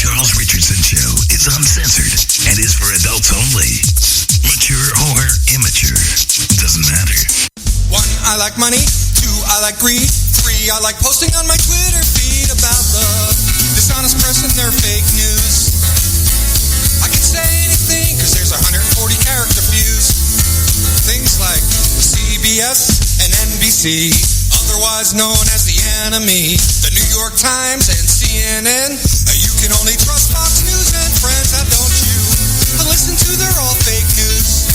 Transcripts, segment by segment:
Charles Richardson Show is uncensored and is for adults only. Mature or immature, doesn't matter. 1, I like money. 2, I like greed. 3, I like posting on my Twitter feed about the dishonest press and their fake news. I can say anything because there's 140 character views. Things like CBS and NBC, otherwise known as the enemy, the New York Times and CNN. You can only trust Fox News and Friends, don't you? But listen to their all fake news.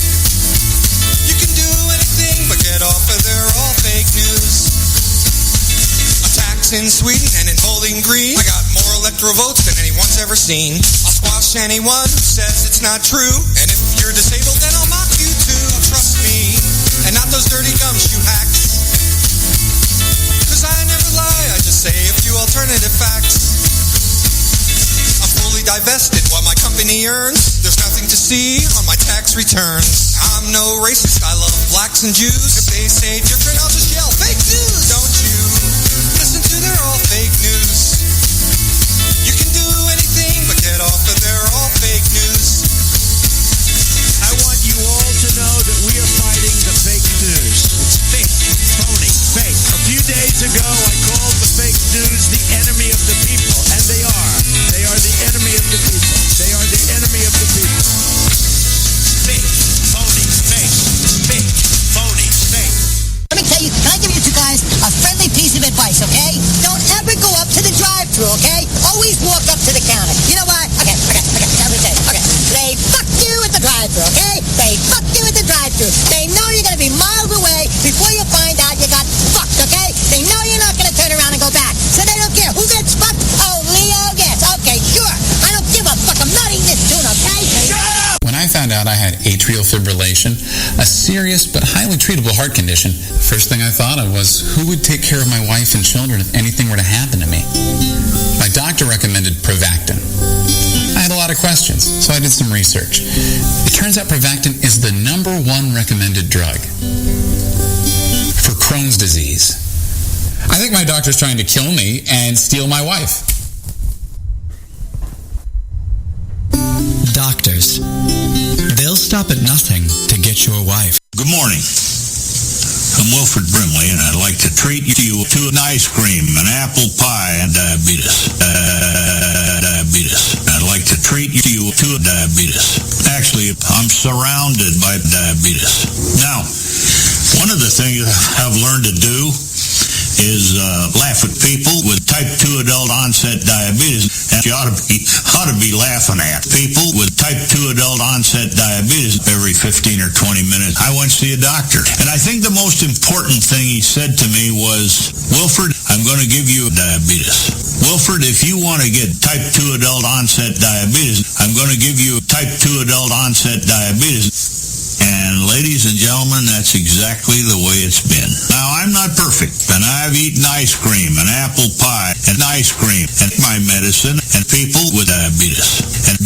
You can do anything but get off of their all fake news. Attacks in Sweden and in Bowling Green. I got more electoral votes than anyone's ever seen. I'll squash anyone who says it's not true. And if you're disabled, then I'll mock you too. Trust me, and not those dirty gumshoe hacks. Cause I never lie, I just say a few alternative facts. I'm fully divested while my company earns. There's nothing to see on my tax returns. I'm no racist, I love blacks and Jews. If they say different, I'll just yell, fake news, don't you? Listen to their all fake news. You can do anything but get off of their all fake news. I want you all to know that we are fighting the fake news. It's fake, phony, fake. A few days ago, I called the fake news the enemy of the people, and they are. They are the enemy of the people. They are the enemy of the people. Fake, phony, fake. Fake, phony, fake. Let me tell you, can I give you two guys a friendly piece of advice, okay? Don't ever go up to the drive-thru, okay? Always walk up to the counter. You know why? Okay. They fuck you at the drive-thru, okay? They fuck you at the drive-thru. They know you're going to be miles away before you find out you got fucked, okay? They know you're not going to turn around and go back. So they don't care who gets fucked. Oh, Leo gets. Okay, sure. I don't give a fuck. I'm not eating this tune, okay? Shut up! When I found out I had atrial fibrillation, a serious but highly treatable heart condition, the first thing I thought of was who would take care of my wife and children if anything were to happen to me. My doctor recommended Prevactin. I had a lot of questions, so I did some research. It turns out Prevactin is the #1 recommended drug for Crohn's disease. I think my doctor's trying to kill me and steal my wife. Doctors. They'll stop at nothing to get your wife. Good morning. I'm Wilfred Brimley, and I'd like to treat you to an ice cream, an apple pie, and diabetes. I'd like to treat you to diabetes. Actually, I'm surrounded by diabetes. Now, one of the things I've learned to do is laugh at people with type 2 adult onset diabetes. And you ought to be laughing at people with type 2 adult onset diabetes every 15 or 20 minutes. I went to see a doctor, and I think the most important thing he said to me was, Wilfred, I'm going to give you diabetes. Wilfred, if you want to get type 2 adult onset diabetes, I'm going to give you type 2 adult onset diabetes. And ladies and gentlemen, that's exactly the way it's been. Now, I'm not perfect, and I've eaten ice cream and apple pie and ice cream and my medicine and people with diabetes. And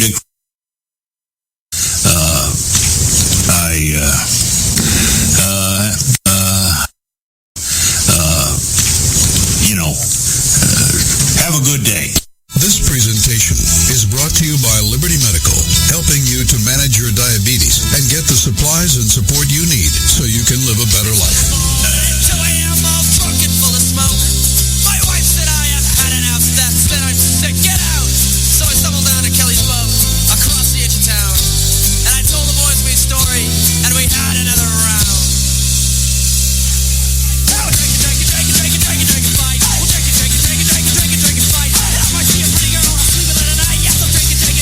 have a good day. This presentation is brought to you by Liberty Medical, helping you to manage your diabetes and get the supplies and support you need so you can live a better life. Until I am all drunk and full of smoke. My wife said I have had enough. That's then I said, get out. So I stumbled down to Kelly's Pub across the edge of town. And I told the boys my story, and we had another round. Now we're drinking fight. We'll drinking fight. And if I see a pretty girl, I'll sleep with her tonight. Yes, I'm drinking fight.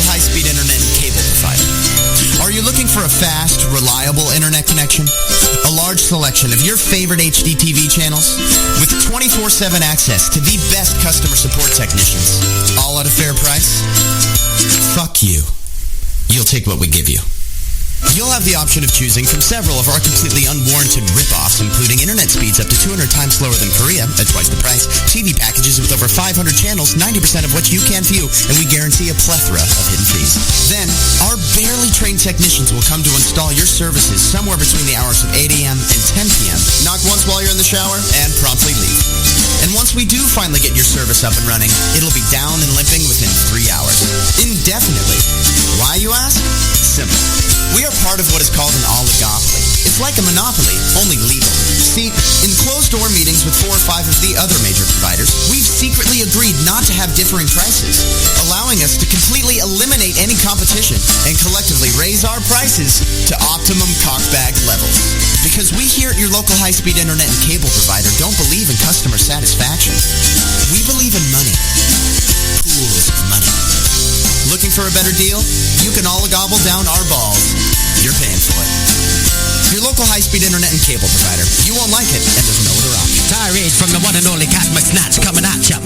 local high-speed internet and cable provider. Are you looking for a fast, reliable internet connection? A large selection of your favorite HD TV channels? With 24/7 access to the best customer support technicians, all at a fair price? Fuck you. You'll take what we give you. You'll have the option of choosing from several of our completely unwarranted rip-offs, including internet speeds up to 200 times slower than Korea at twice the price, TV packages with over 500 channels, 90% of which you can't view, and we guarantee a plethora of hidden fees. Then, our barely trained technicians will come to install your services somewhere between the hours of 8 a.m. and 10 p.m. Knock once while you're in the shower, and promptly leave. And once we do finally get your service up and running, it'll be down and limping within 3 hours. Indefinitely. Why, you ask? Simple. We are part of what is called an oligopoly. It's like a monopoly, only legal. See, in closed-door meetings with 4 or 5 of the other major providers, we've secretly agreed not to have differing prices, allowing us to completely eliminate any competition and collectively raise our prices to optimum cockbag levels. Because we here at your local high-speed internet and cable provider don't believe in customer satisfaction. We believe in money. Pools of money. Looking for a better deal? You can oligobble down our balls. You're paying for it. Your local high-speed internet and cable provider. You won't like it, and there's no other option. Tirade from the one and only Cat McSnatch coming at you.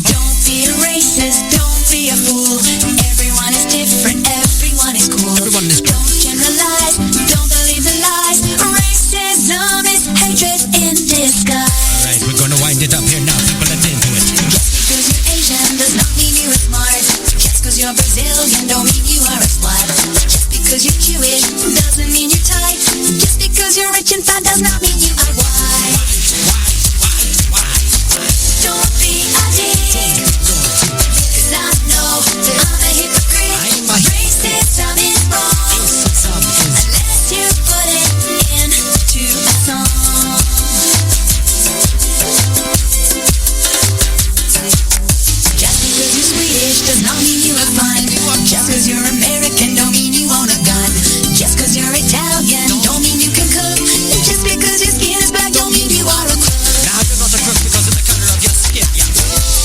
Don't be a racist, don't be a fool. Everyone is different, everyone is cool. Everyone is cool. Don't generalize, don't believe the lies. Racism is hatred in disguise. Alright, we're gonna wind it up here now. People are into it. Just because you're Asian does not mean you are smart. Just because you're Brazilian don't mean you are a slut. Just because you're Jewish doesn't mean you're tight. Just because you're rich and fat does not mean you are white. Don't be a dick, 'cause I know I'm a hypocrite. Racism is wrong unless you put it into a song. Just because you're Swedish does not mean you are fine. Just because you're American don't mean you own a gun. Just because you're Italian don't mean you can cook. Just because your skin is black don't mean you are a crook. Now you're not a crook because of the color of your skin.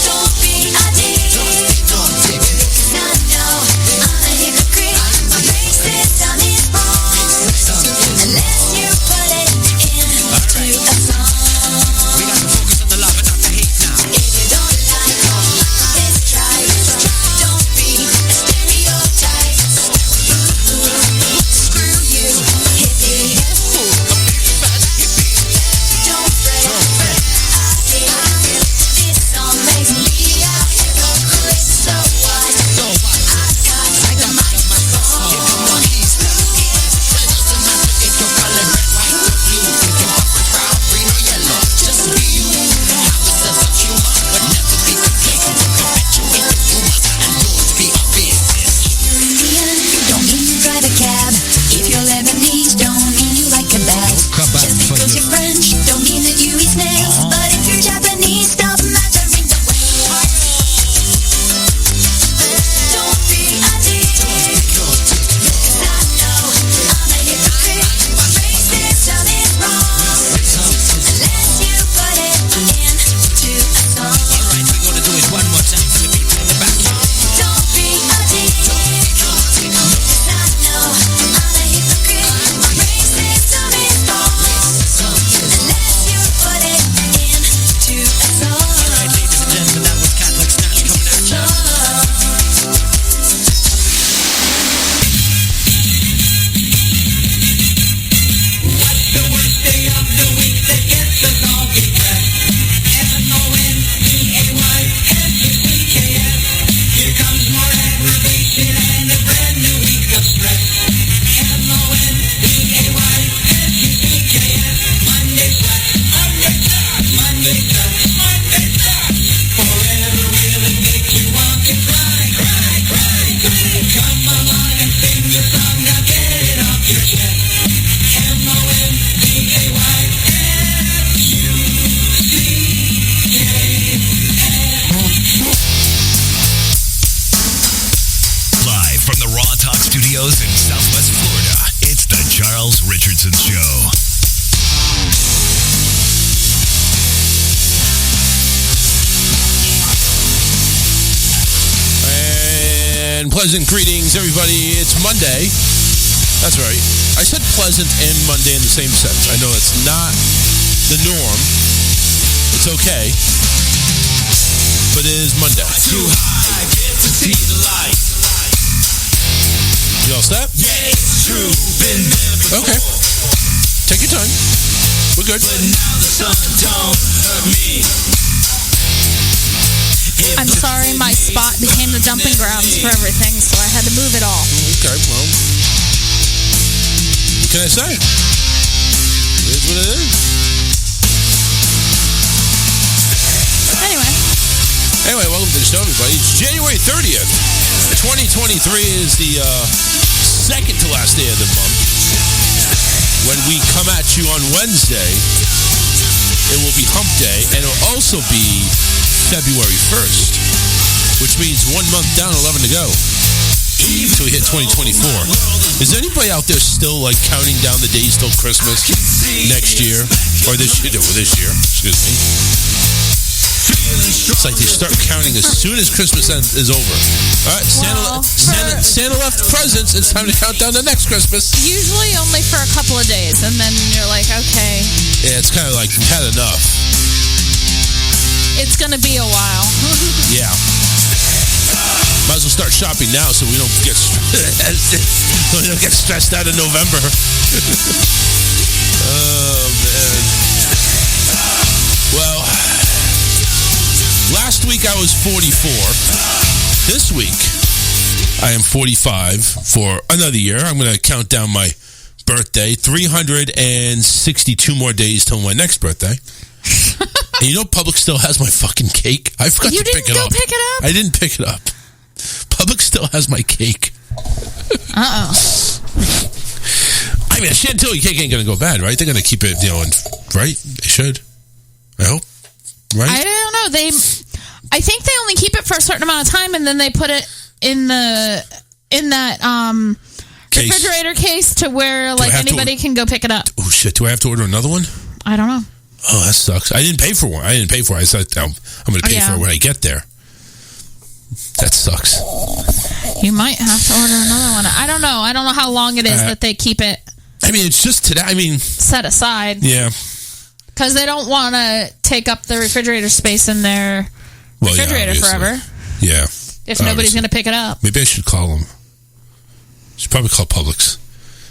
Don't be a dick, 'cause I know I'm a hypocrite. Racism is wrong unless you put it into a song. We got to focus on the love and not the hate now. If you don't like this tribe, don't be a stereotype. Screw you, hippie. Don't fret, I did. This song makes me a hypocrite. So what? I got the microphone. Don't mean you drive a cab. If you're Lebanese, don't mean you like kebab. Just because you're French, don't mean that you eat snails. But if you're Japanese, stop measuring the way. Don't be a dick, 'cause I know I'm a hypocrite. Racism is wrong unless you put it into a song. Alright, we're gonna do it one more time for the people in the back. Don't be a dick, 'cause I know I'm a hypocrite. Racism is wrong unless you put it into a song. Alright, ladies and gentlemen, that was Cat McSnatch coming at you. Live from the Raw Talk Studios in Southwest Florida, it's the Charles Richardson Show. And pleasant greetings, everybody. It's Monday. That's right. I said pleasant and Monday in the same sentence. I know it's not the norm. It's okay. But it is Monday. Too high, get to see the light. You all set? Yeah, it's true. Been there before. Okay. Take your time. We're good. But now the sun don't hurt me. I'm sorry, my spot became the dumping grounds for everything, so I had to move it all. Okay, well, what can I say? It is what it is. Anyway, welcome to the show, everybody. It's January 30th. 2023 is the second to last day of the month. When we come at you on Wednesday, it will be Hump Day, and it will also be February 1st, which means 1 month down, 11 to go. So we hit 2024. Is anybody out there still like counting down the days till Christmas next year? Or this year, excuse me. It's like they start counting as soon as Christmas is over. All right, Santa left presents. It's time to count down to next Christmas. Usually only for a couple of days, and then you're like, okay. Yeah, it's kind of like you've had enough. It's going to be a while. Yeah. Might as well start shopping now so we don't get stressed out in November. Oh, man. Well, last week I was 44. This week I am 45 for another year. I'm going to count down my birthday. 362 more days till my next birthday. And you know Publix still has my fucking cake? I forgot to pick it up. You didn't go pick it up? I didn't pick it up. Publix still has my cake. Uh-oh. I mean, a chantilly cake ain't going to go bad, right? They're going to keep it, right? They should. I hope. Right? I don't know. I think they only keep it for a certain amount of time, and then they put it in that refrigerator case to where like anybody can go pick it up. Oh shit! Do I have to order another one? I don't know. Oh, that sucks. I didn't pay for one. I said I'm going to pay for it when I get there. That sucks. You might have to order another one. I don't know. I don't know how long it is that they keep it. I mean, it's just today. I mean, set aside. Yeah. Because they don't want to take up the refrigerator space in their refrigerator forever. Yeah. If nobody's going to pick it up. Maybe I should call them. I should probably call Publix.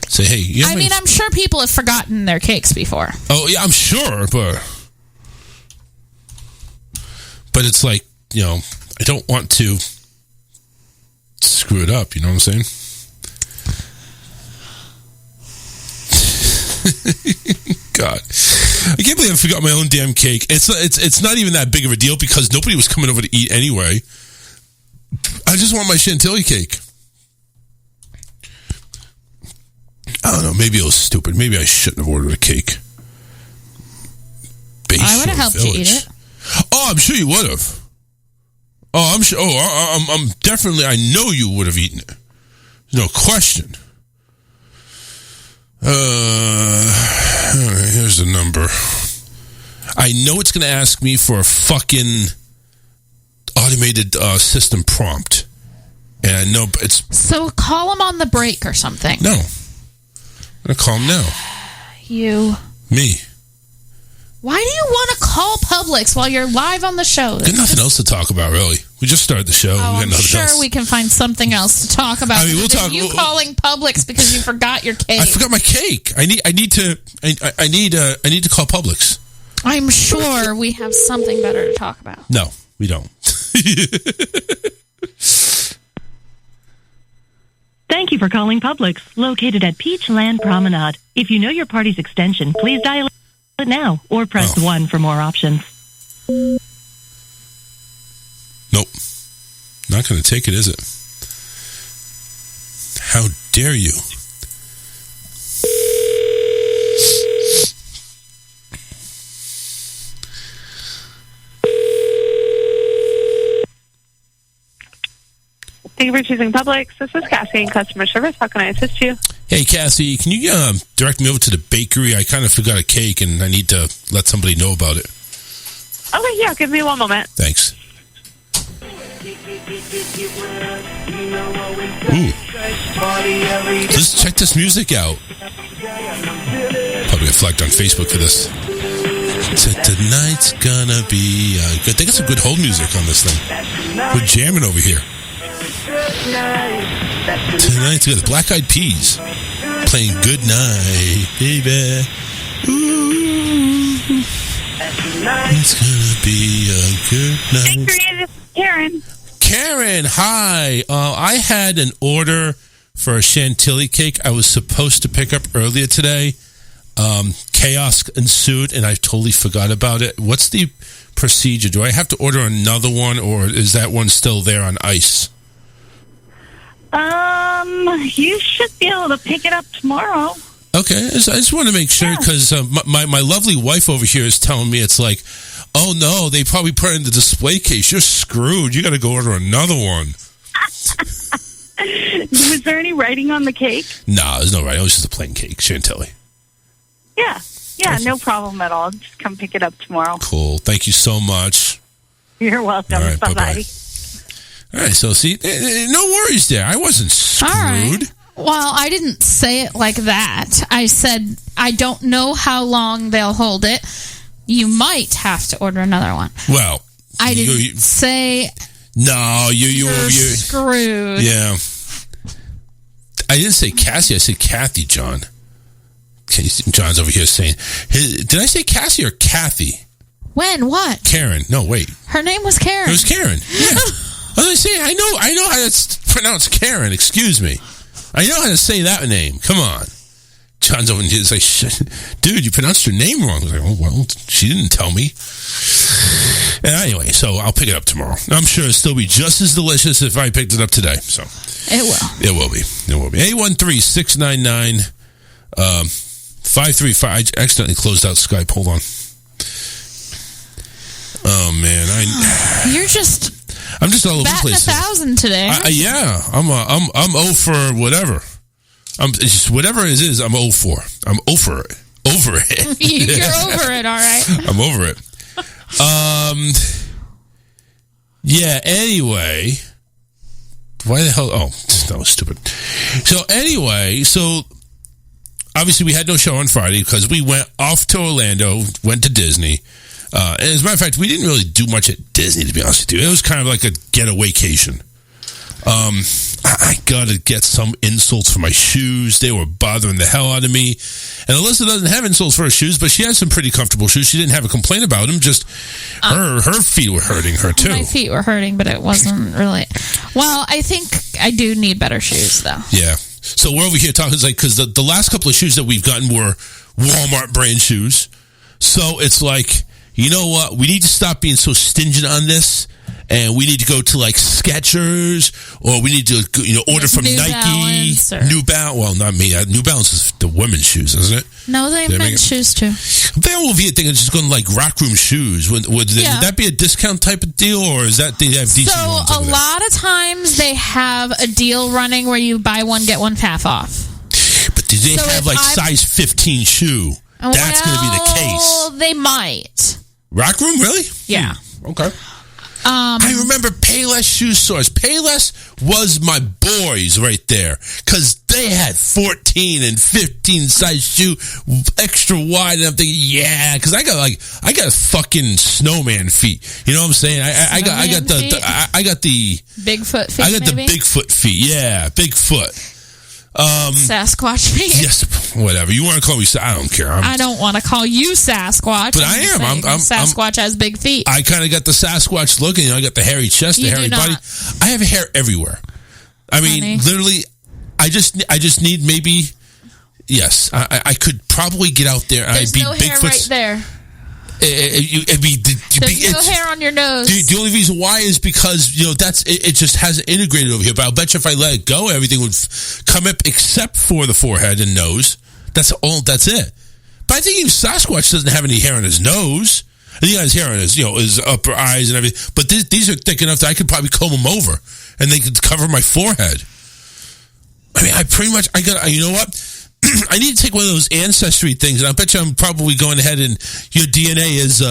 Say, hey, I'm sure people have forgotten their cakes before. Oh, yeah, I'm sure, but it's like, I don't want to screw it up, you know what I'm saying? God. I can't believe I forgot my own damn cake. It's not even that big of a deal because nobody was coming over to eat anyway. I just want my chantilly cake. I don't know. Maybe it was stupid. Maybe I shouldn't have ordered a cake. I would have helped you eat it. Oh, I'm sure you would have. Oh, I'm sure. Oh, I'm definitely. I know you would have eaten it. No question. All right, here's the number. I know it's going to ask me for a fucking automated system prompt, and I know it's. So call them on the break or something. No. I'm going to call him now. You. Me. Why do you want to call Publix while you're live on the show? Got nothing else to talk about, really. We just started the show. I'm sure we can find something else to talk about. I mean, we'll talk. You calling Publix because you forgot your cake. I forgot my cake. I need to call Publix. I'm sure we have something better to talk about. No, we don't. Thank you for calling Publix, located at Peachland Promenade. If you know your party's extension, please dial it now or press 1 for more options. Nope. Not going to take it, is it? How dare you? Thank you for choosing Publix. This is Cassie in customer service. How can I assist you? Hey, Cassie, can you direct me over to the bakery? I kind of forgot a cake, and I need to let somebody know about it. Okay, yeah, give me one moment. Thanks. Ooh. Check this music out. Probably get flagged on Facebook for this. Tonight's gonna be good. They got some good hold music on this thing. We're jamming over here. Tonight's good. Black Eyed Peas playing Good Night, baby. Ooh. It's gonna be a good night. Hey, this is Karen. Karen, hi. I had an order for a chantilly cake I was supposed to pick up earlier today. Chaos ensued, and I totally forgot about it. What's the procedure? Do I have to order another one, or is that one still there on ice? You should be able to pick it up tomorrow. Okay, I just want to make sure, because my lovely wife over here is telling me it's like, oh no, they probably put it in the display case. You're screwed. You got to go order another one. Was there any writing on the cake? No, there's no writing. It was just a plain cake, chantilly. Yeah, no problem at all. Just come pick it up tomorrow. Cool. Thank you so much. You're welcome. All right, Bye-bye. All right, so see, no worries there. I wasn't screwed. All right. Well, I didn't say it like that. I said I don't know how long they'll hold it. You might have to order another one. Well, I didn't say. No, you're screwed. Yeah, I didn't say Cassie. I said Kathy, John. John's over here saying, did I say Cassie or Kathy? When? What? Karen. No, wait. Her name was Karen. It was Karen. Yeah. I was saying, I know how to pronounce Karen. Excuse me. I know how to say that name. Come on. John's over here like, dude, you pronounced her name wrong. I was like, oh, well, she didn't tell me. And anyway, so I'll pick it up tomorrow. I'm sure it'll still be just as delicious if I picked it up today. So it will. It will be. It will be. 813-699 535. I accidentally closed out Skype. Hold on. Oh man, I'm just all over the place. 1,000 today. Yeah, I'm 0 for whatever. I'm just whatever it is. I'm 0 for. I'm over it. Over it. You're over it. All right. I'm over it. Yeah. Anyway, why the hell? Oh, that was stupid. So anyway, obviously we had no show on Friday because we went off to Orlando, went to Disney. And as a matter of fact, we didn't really do much at Disney, to be honest with you. It was kind of like a getawaycation. I gotta get some insoles for my shoes. They were bothering the hell out of me. And Alyssa doesn't have insoles for her shoes, but she has some pretty comfortable shoes. She didn't have a complaint about them. Just her feet were hurting her too. My feet were hurting, but it wasn't really. Well, I think I do need better shoes, though. Yeah. So we're over here talking, because the last couple of shoes that we've gotten were Walmart brand shoes. So it's like, you know what? We need to stop being so stingent on this, and we need to go to like Skechers, or we need to order from New Nike, Balance, New Balance. Well, not me. New Balance is the women's shoes, isn't it? No, they have men's shoes too. They will be a thing. It's just going like Rock Room shoes. Would that be a discount type of deal, or is that they have decent ones? So a lot of times they have a deal running where you buy one get one half off. But do they have like size 15 shoe? That's going to be the case. They might. Rock Room, really? Yeah. Okay. I remember Payless Shoe Stores. Payless was my boys right there, because they had 14 and 15 size shoe, extra wide, and I'm thinking, yeah, because I got fucking snowman feet. You know what I'm saying? I got the Bigfoot feet. I got the Bigfoot feet. Yeah, Bigfoot. Sasquatch feet. Yes, whatever you want to call me. I don't care. I don't want to call you Sasquatch, but I am. Sasquatch has big feet. I kind of got the Sasquatch look, and I got the hairy chest, the hairy body. I have hair everywhere. I mean, literally, I just need maybe. Yes, I could probably get out there. And There's I'd be no hair right there. There's no hair on your nose. The only reason why is because it just hasn't integrated over here. But I'll bet you if I let it go, everything would come up except for the forehead and nose. That's all. That's it. But I think even Sasquatch doesn't have any hair on his nose. I think he has hair on his upper eyes and everything. But these are thick enough that I could probably comb them over, and they could cover my forehead. I mean, I got. You know what? I need to take one of those ancestry things, and I bet you I'm probably going ahead and your DNA is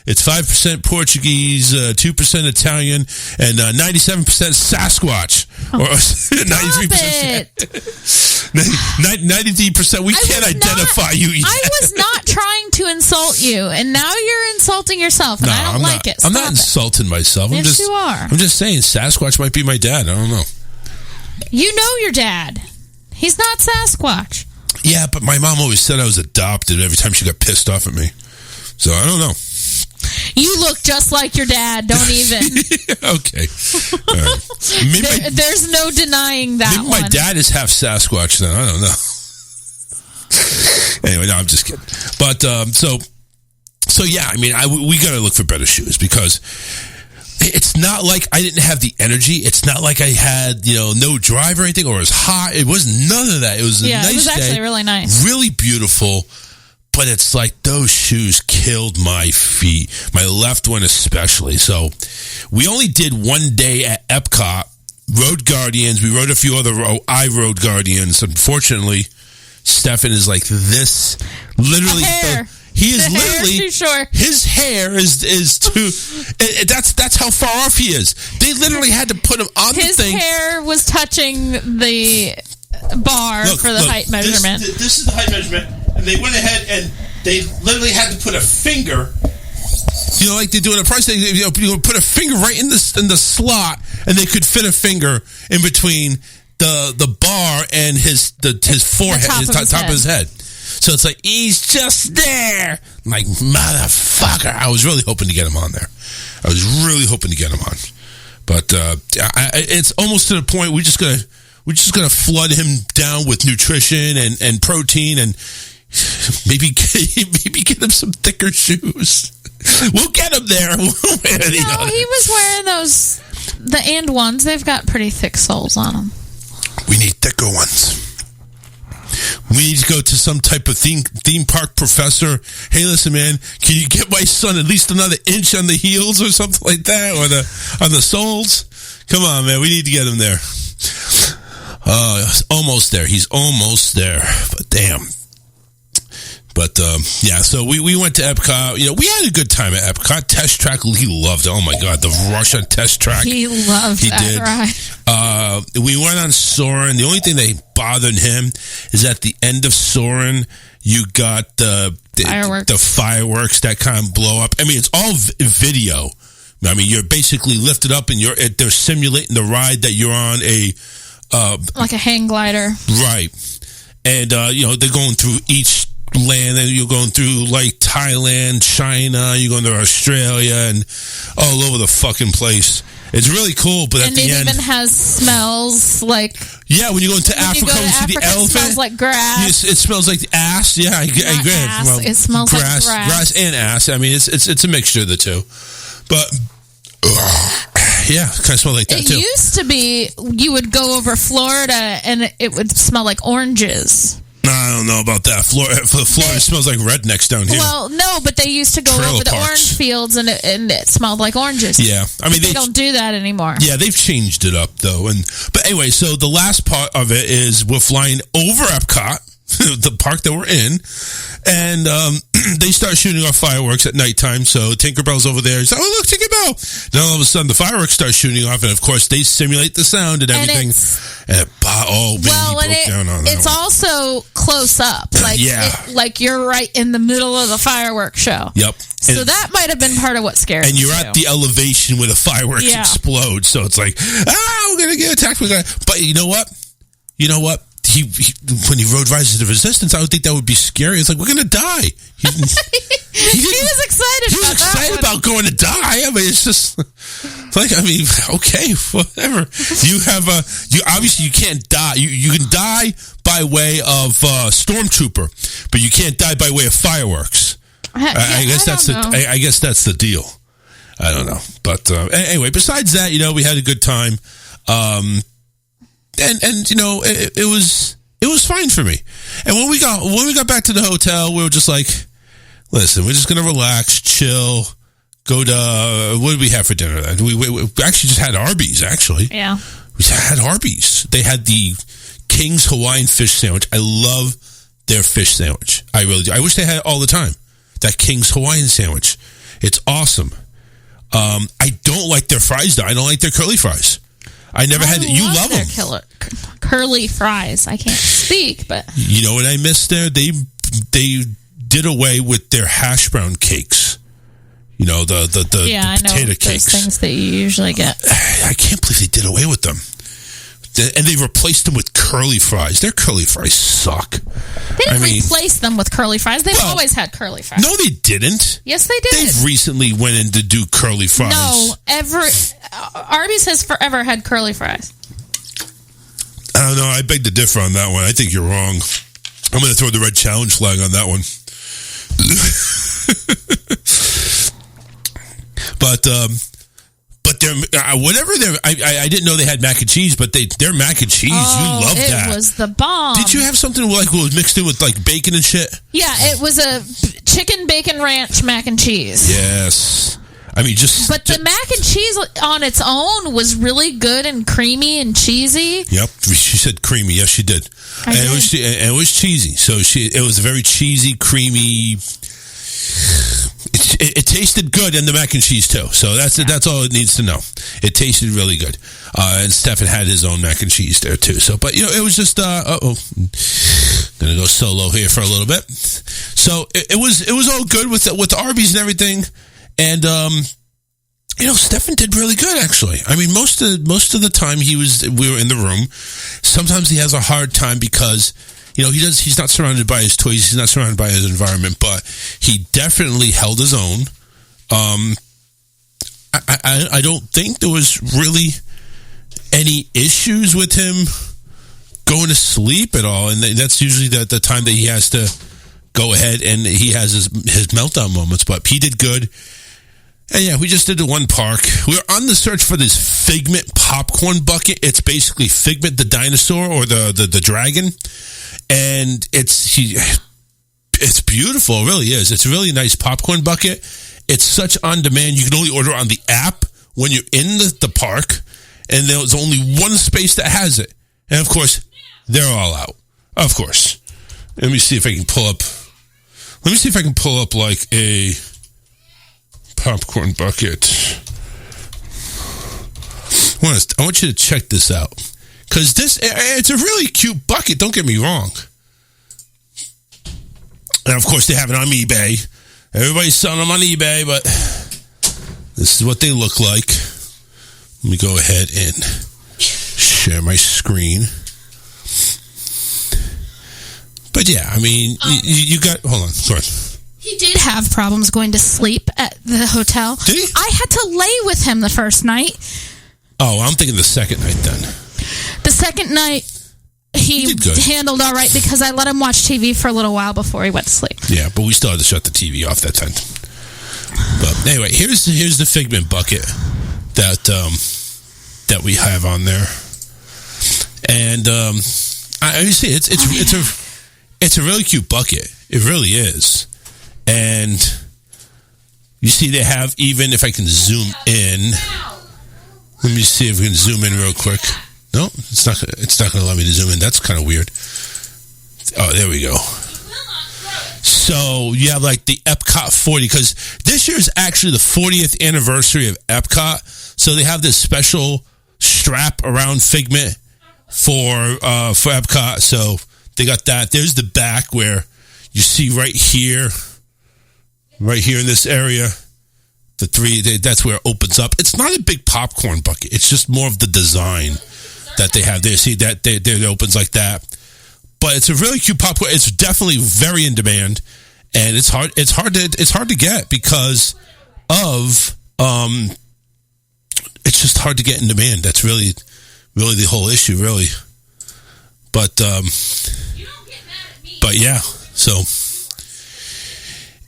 it's 5% Portuguese, 2% Italian, and 97% Sasquatch, or 93%. 93%. We can't identify you yet. I was not trying to insult you, and now you're insulting yourself, and I don't like it. I'm not insulting myself. Yes, you are. I'm just saying Sasquatch might be my dad. I don't know. You know your dad. He's not Sasquatch. Yeah, but my mom always said I was adopted every time she got pissed off at me. So I don't know. You look just like your dad. Don't even. Okay. All right. There's no denying that. Maybe my dad is half Sasquatch then. I don't know. Anyway, no, I'm just kidding. But so yeah, I mean, we got to look for better shoes, because it's not like I didn't have the energy. It's not like I had, no drive or anything, or it was hot. It was none of that. It was a nice day. It was actually really nice. Really beautiful. But it's like those shoes killed my feet. My left one especially. So we only did one day at Epcot. Road Guardians. We rode a few other Road Guardians. Unfortunately, Stefan is like this. Literally. He is literally too short. His hair is too. That's how far off he is. They literally had to put him on the thing. His hair was touching the bar for the height measurement. This is the height measurement, and they went ahead and they literally had to put a finger. Like they do in a price thing. Put a finger right in the slot, and they could fit a finger in between the bar and his forehead, top of his head. So it's like, he's just there. I'm like, motherfucker. I was really hoping to get him on there. But it's almost to the point we're just gonna flood him down with nutrition and protein, and maybe get him some thicker shoes. We'll get him there. He was wearing the and ones. They've got pretty thick soles on them. We need thicker ones. We need to go to some type of theme park professor. Hey, listen, man, can you get my son at least another inch on the heels or something like that, or on the soles? Come on, man, we need to get him there. Almost there. He's almost there, but damn. But yeah, so we went to Epcot. We had a good time at Epcot. Test track, he loved it. Oh my God, the rush on test track. He loved that ride. We went on Soarin'. The only thing that bothered him is at the end of Soarin', you got the fireworks that kind of blow up. I mean, it's all video. I mean, you're basically lifted up and they're simulating the ride that you're on like a hang glider, right? And they're going through each land, and you're going through like Thailand, China, you're going to Australia, and all over the fucking place. It's really cool, but at the end, it even has smells like. Yeah, when you go into Africa, you see the elephant. It smells like grass. It smells like ass. Yeah, I agree. Well, it smells grass, like grass and ass. I mean, it's a mixture of the two, but. Yeah, kind of smell like that too. It used to be you would go over Florida and it would smell like oranges. I don't know about that. Florida smells like rednecks down here. Well, no, but they used to go over the orange fields and it smelled like oranges. Yeah, I mean they don't do that anymore. Yeah, they've changed it up though. But anyway, so the last part of it is we're flying over Epcot, the park that we're in, and they start shooting off fireworks at nighttime. So Tinkerbell's over there. He's like, "Oh, look, Tinkerbell!" Then all of a sudden, the fireworks start shooting off, and of course, they simulate the sound and everything. It's also close up, like you're right in the middle of the fireworks show. Yep. So that might have been part of what scared me. And you're at the elevation where the fireworks explode. So it's like, we're gonna get attacked. But you know what? He when he rode Rise of the Resistance, I would think that would be scary. It's like, we're going to die. He was excited He was excited about going to die. I mean, it's just like, okay, whatever. Obviously you can't die. You can die by way of Stormtrooper, but you can't die by way of fireworks. I guess that's the deal. I don't know. But anyway, besides that, we had a good time. And it was fine for me. And when we got back to the hotel, we were just like, listen, we're just gonna relax, chill, go to what did we have for dinner? We actually just had Arby's. Actually, yeah, we had Arby's. They had the King's Hawaiian fish sandwich. I love their fish sandwich. I really do. I wish they had it all the time. That King's Hawaiian sandwich. It's awesome. I don't like their fries, though. I don't like their curly fries. I never had it. You love them. Curly fries. I can't speak, but... You know what I missed there? They did away with their hash brown cakes. You know, the potato cakes. Those things that you usually get. I can't believe they did away with them. And they replaced them with curly fries. Their curly fries suck. They didn't replace them with curly fries. They've always had curly fries. No, they didn't. Yes, they did. They've recently went in to do curly fries. No, Arby's has forever had curly fries. I don't know. I beg to differ on that one. I think you're wrong. I'm going to throw the red challenge flag on that one. But they're whatever they're. I didn't know they had mac and cheese, but their mac and cheese. You love that. It was the bomb. Did you have something like was mixed in with like bacon and shit? Yeah, it was a chicken bacon ranch mac and cheese. Yes. I mean, But the mac and cheese on its own was really good and creamy and cheesy. Yep, she said creamy. Yes, she did. It was cheesy. So it was very cheesy, creamy. It tasted good in the mac and cheese too. So that's all it needs to know. It tasted really good. And Stefan had his own mac and cheese there too. So, but it was just gonna go solo here for a little bit. So it was all good with Arby's and everything. And Stefan did really good actually. I mean, most of the time we were in the room. Sometimes he has a hard time because he's not surrounded by his toys, he's not surrounded by his environment, but he definitely held his own. I don't think there was really any issues with him going to sleep at all, and that's usually the time that he has to go ahead and he has his meltdown moments, but he did good. And yeah, we just did the one park. We're on the search for this Figment popcorn bucket. It's basically Figment the dinosaur or the dragon. And it's beautiful. It really is. It's a really nice popcorn bucket. It's such on demand. You can only order on the app when you're in the park. And there's only one space that has it. And of course, they're all out. Of course. Let me see if I can pull up like a popcorn bucket. I want you to check this out. Because it's a really cute bucket, don't get me wrong. And of course, they have it on eBay. Everybody's selling them on eBay, but this is what they look like. Let me go ahead and share my screen. But yeah, I mean, you got... Hold on, sorry. He did have problems going to sleep at the hotel. Did he? I had to lay with him the first night. Oh, I'm thinking the second night then. The second night, he handled all right because I let him watch TV for a little while before he went to sleep. Yeah, but we still had to shut the TV off that time. But anyway, here's the Figment bucket that we have on there, and you see it's a really cute bucket. It really is, and you see they have, even if I can zoom in. Let me see if we can zoom in real quick. No, it's not going to let me to zoom in. That's kind of weird. Oh, there we go. So you have like the Epcot 40, because this year is actually the 40th anniversary of Epcot. So they have this special strap around Figment for Epcot. So they got that. There's the back where you see right here in this area. That's where it opens up. It's not a big popcorn bucket. It's just more of the design that they have there. See that it opens like that. But it's a really cute popcorn. It's definitely very in demand, and it's hard to get because of it's just hard to get in demand. That's really the whole issue, really. But yeah. So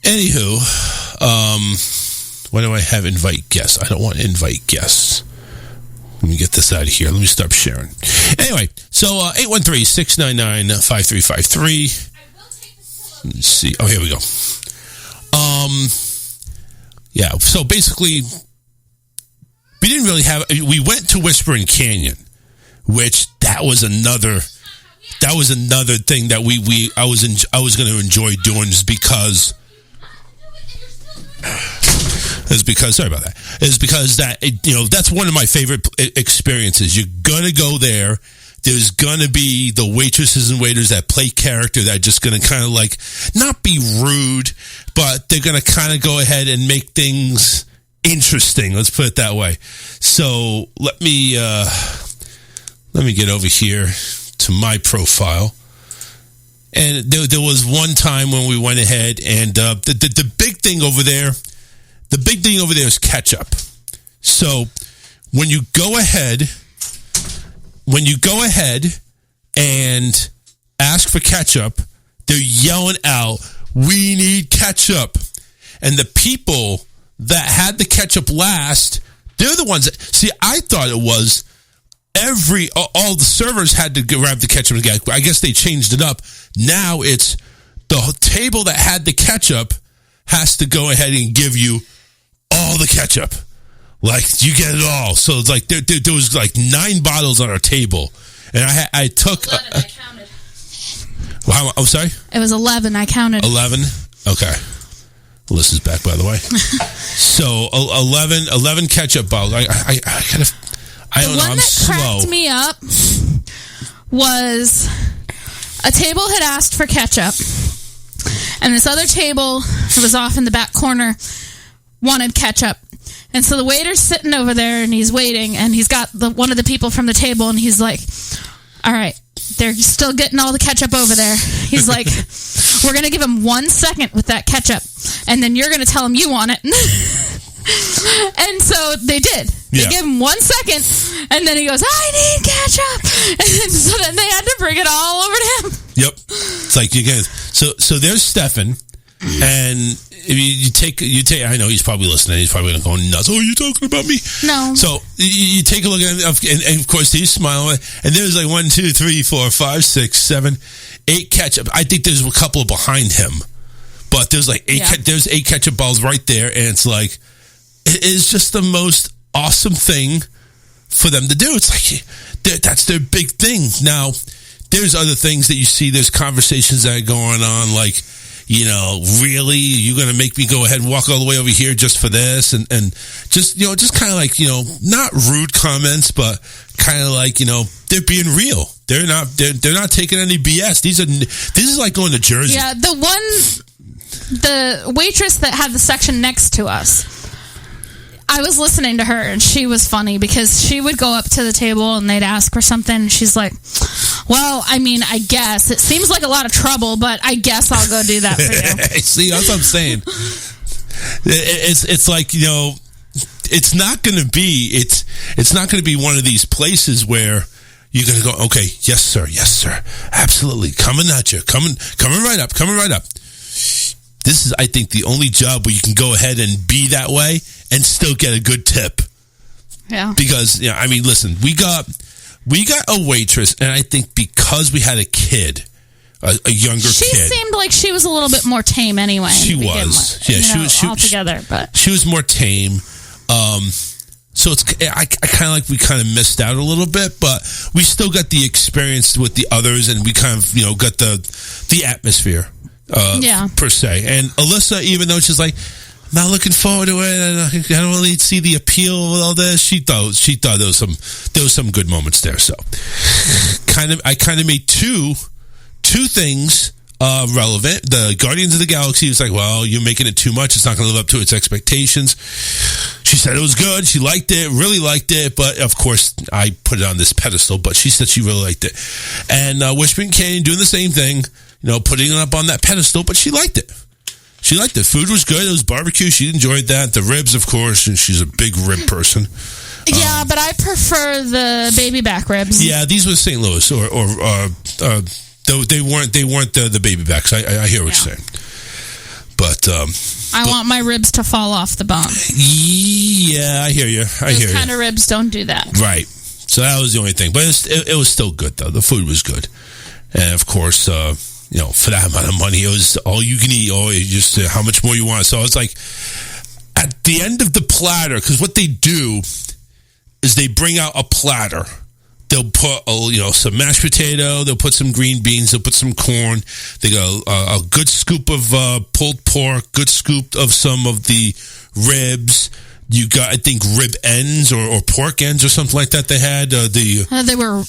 anywho, why do I have invite guests? I don't want to invite guests. Let me get this out of here. Let me stop sharing. Anyway, so 813-699-5353. Let's see. Oh, here we go. Yeah, so basically, we went to Whispering Canyon, which that was another that was another thing that I was going to enjoy doing is because sorry about that. Is because that that's one of my favorite experiences. You're gonna go there. There's gonna be the waitresses and waiters that play character that are just gonna kind of like not be rude, but they're gonna kind of go ahead and make things interesting. Let's put it that way. So let me get over here to my profile. And there was one time when we went ahead and the big thing over there. The big thing over there is ketchup. So when you go ahead and ask for ketchup, they're yelling out, "We need ketchup." And the people that had the ketchup last, they're the ones that, see, I thought it was all the servers had to grab the ketchup again. I guess they changed it up. Now it's the table that had the ketchup has to go ahead and give you all the ketchup. Like, you get it all. So it's like there was like 9 bottles on our table. And I took 11, I counted. Wow, I'm sorry? It was 11, I counted. 11? Okay. Alyssa's back, by the way. So 11 ketchup bottles. I don't know, I'm slow. The one that cracked me up was a table had asked for ketchup, and this other table that was off in the back corner wanted ketchup. And so the waiter's sitting over there, and he's waiting, and he's got one of the people from the table, and he's like, all right, they're still getting all the ketchup over there. He's like, we're going to give them 1 second with that ketchup, and then you're going to tell them you want it. And so they did. They give him 1 second, and then he goes, I need ketchup. And so then they had to bring it all over to him. Yep. It's like, you guys. So there's Stefan, and you take. I know he's probably listening. He's probably going nuts. Oh, are you talking about me? No. So you take a look at him, and of course he's smiling. And there's like 1, 2, 3, 4, 5, 6, 7, 8 ketchup. I think there's a couple behind him, but there's like 8. There's 8 ketchup balls right there, and it's like it is just the most awesome thing for them to do. It's like that's their big thing. Now, there's other things that you see. There's conversations that are going on, like, really, you're going to make me go ahead and walk all the way over here just for this? And just, just kind of like, not rude comments, but kind of like, they're being real. They're not taking any BS. This is like going to Jersey. Yeah, the waitress that had the section next to us, I was listening to her, and she was funny because she would go up to the table and they'd ask for something, and she's like, well, I mean, I guess. It seems like a lot of trouble, but I guess I'll go do that for you. See, that's what I'm saying. It's like, it's not going to be, it's not going to be one of these places where you're going to go, okay, yes, sir, absolutely, coming at you, coming right up. This is, I think, the only job where you can go ahead and be that way and still get a good tip. Yeah. Because, I mean, listen, we got a waitress, and I think because we had a kid, a younger kid. She seemed like she was a little bit more tame anyway. She was. Yeah, she altogether, but she was more tame. So I kind of like we kind of missed out a little bit, but we still got the experience with the others, and we kind of got the atmosphere. Per se. And Alyssa, even though she's like, I'm not looking forward to it, I don't really see the appeal with all this, she thought there was some good moments there. So I kind of made two things relevant. The Guardians of the Galaxy was like, well, you're making it too much, it's not going to live up to its expectations. She said it was good, she liked it, really liked it, but of course I put it on this pedestal, but she said she really liked it. And Whispering Canyon doing the same thing, putting it up on that pedestal, but she liked it. She liked it. Food was good. It was barbecue. She enjoyed that. The ribs, of course, and she's a big rib person. Yeah, but I prefer the baby back ribs. Yeah, these were St. Louis, or they weren't the baby backs. I hear what you're saying, but I want my ribs to fall off the bone. Yeah, I hear you. Those kind of ribs don't do that. Right. So that was the only thing, but it was still good though. The food was good, and of course, for that amount of money, it was all you can eat. Oh, just how much more you want. So it's like at the end of the platter, because what they do is they bring out a platter They'll put some mashed potato. They'll put some green beans. They'll put some corn. They go a good scoop of pulled pork. Good scoop of some of the ribs. You got, I think, rib ends or pork ends or something like that. They had they were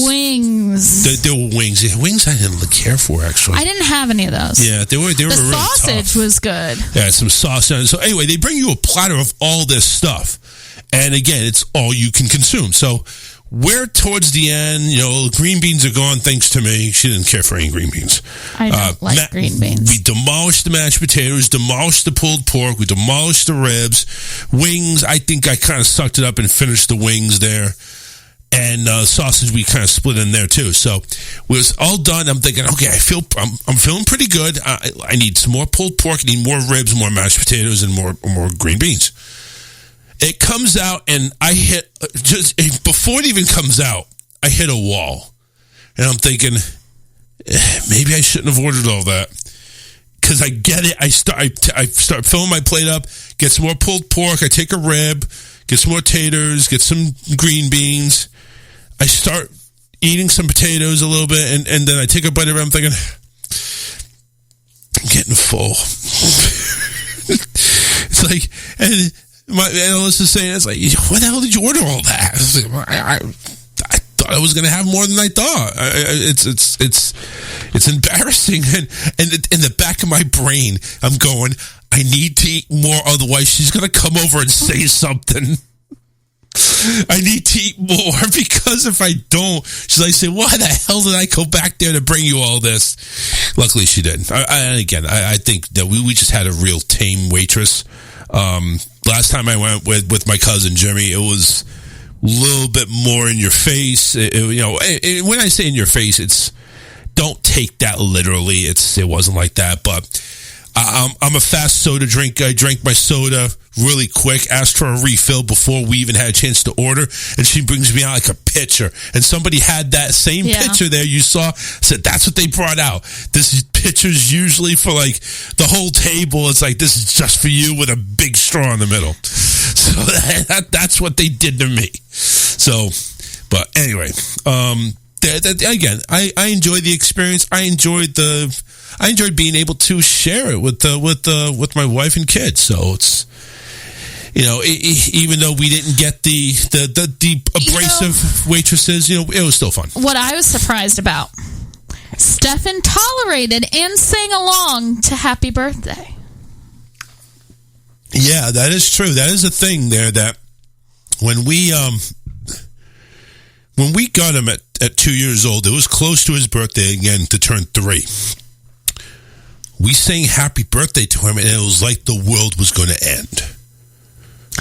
wings. They were wings. Yeah, wings I didn't care for, actually. I didn't have any of those. Yeah, they were the really sausage tough. Was good. Yeah, some sausage. So anyway, they bring you a platter of all this stuff, and again, it's all you can consume. So we're towards the end. Green beans are gone thanks to me. She didn't care for any green beans. I don't like green beans. We demolished the mashed potatoes, demolished the pulled pork, we demolished the ribs. Wings, I think I kind of sucked it up and finished the wings there. And sausage, we kind of split in there too. So it was all done. I'm thinking, okay, I'm feeling pretty good. I need some more pulled pork. I need more ribs, more mashed potatoes, and more green beans. It comes out, and I hit before it even comes out, I hit a wall, and I'm thinking, maybe I shouldn't have ordered all that, because I get it. I start filling my plate up, get some more pulled pork. I take a rib, get some more taters, get some green beans. I start eating some potatoes a little bit, and then I take a bite of it. I'm thinking, I'm getting full. It's like, and my analyst is saying, it's like, what the hell did you order all that? I thought I was going to have more than I thought. It's embarrassing, and in the back of my brain, I'm going, I need to eat more, otherwise she's going to come over and say something. I need to eat more, because if I don't, she's like, say, why the hell did I go back there to bring you all this? Luckily, she didn't. I think that we just had a real tame waitress. Last time I went with my cousin Jimmy, it was a little bit more in your face. When I say in your face, it's, don't take that literally. It wasn't like that, but I'm a fast soda drinker. I drank my soda really quick, asked for a refill before we even had a chance to order, and she brings me out like a pitcher. And somebody had that same pitcher there you saw, said that's what they brought out. This is pitchers usually for like the whole table. It's like, this is just for you with a big straw in the middle. So that's what they did to me. So, but anyway, again, I enjoyed the experience. I enjoyed being able to share it with my wife and kids. So it's, even though we didn't get the abrasive waitresses, it was still fun. What I was surprised about, Stefan tolerated and sang along to Happy Birthday. Yeah, that is true. That is a thing there, that when we got him at 2 years old, it was close to his birthday again to turn 3. We sang happy birthday to him, and it was like the world was going to end.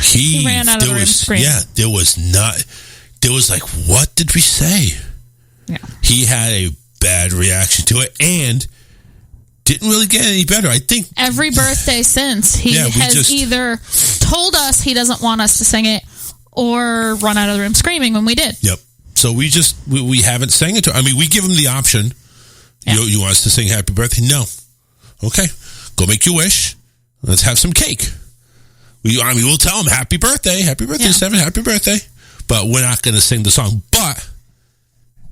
He ran out of the room screaming. Yeah, there was like, what did we say? Yeah. He had a bad reaction to it, and didn't really get any better. I think every birthday since, he has either told us he doesn't want us to sing it or run out of the room screaming when we did. Yep. So we haven't sang it to him. I mean, we give him the option. Yeah. You want us to sing happy birthday? No. Okay. Go make your wish. Let's have some cake. We'll tell him happy birthday, Stephen, happy birthday. But we're not going to sing the song. But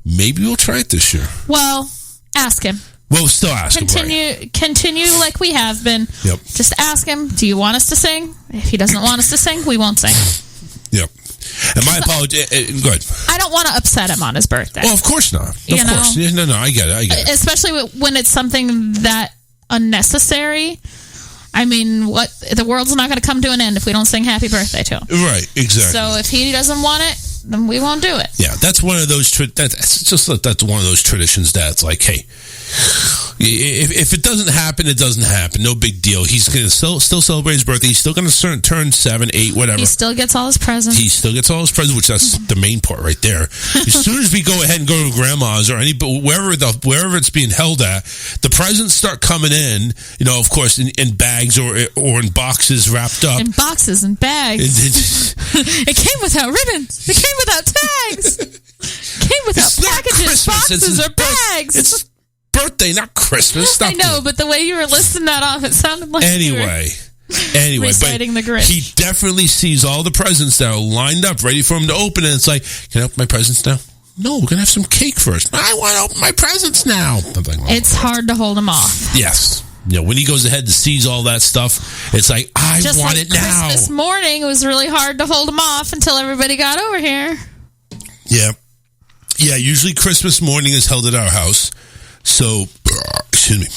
maybe we'll try it this year. Well, ask him. We'll still ask him. Continue like we have been. Yep. Just ask him, do you want us to sing? If he doesn't want us to sing, we won't sing. Yep. And my apology. Good. I don't want to upset him on his birthday. Well, of course not. Of course. No, I get it. Especially when it's something that unnecessary. I mean, the world's not going to come to an end if we don't sing happy birthday to him. Right, exactly. So if he doesn't want it, then we won't do it. Yeah, that's one of those that's one of those traditions that's like, hey, if it doesn't happen, it doesn't happen. No big deal. He's going to still celebrate his birthday. He's still going to turn 7, 8, whatever. He still gets all his presents. Which that's the main part right there. As soon as we go ahead and go to grandma's or wherever it's being held at, the presents start coming in. Of course, in bags or in boxes wrapped up. In boxes and bags. It came without ribbons. It came without tags. It came without packages, boxes, or bags. It's birthday, not Christmas. I know, but the way you were listing that off, it sounded like anyway. Anyway, Reciting but the Grinch. he definitely sees all the presents that are lined up, ready for him to open, and it's like, can I open my presents now? No, we're going to have some cake first. I want to open my presents now. I'm like, It's hard to hold him off. Yes. When he goes ahead and sees all that stuff, it's like, I Just want like it now. Christmas morning, it was really hard to hold him off until everybody got over here. Yeah. Yeah, usually Christmas morning is held at our house. So, excuse me.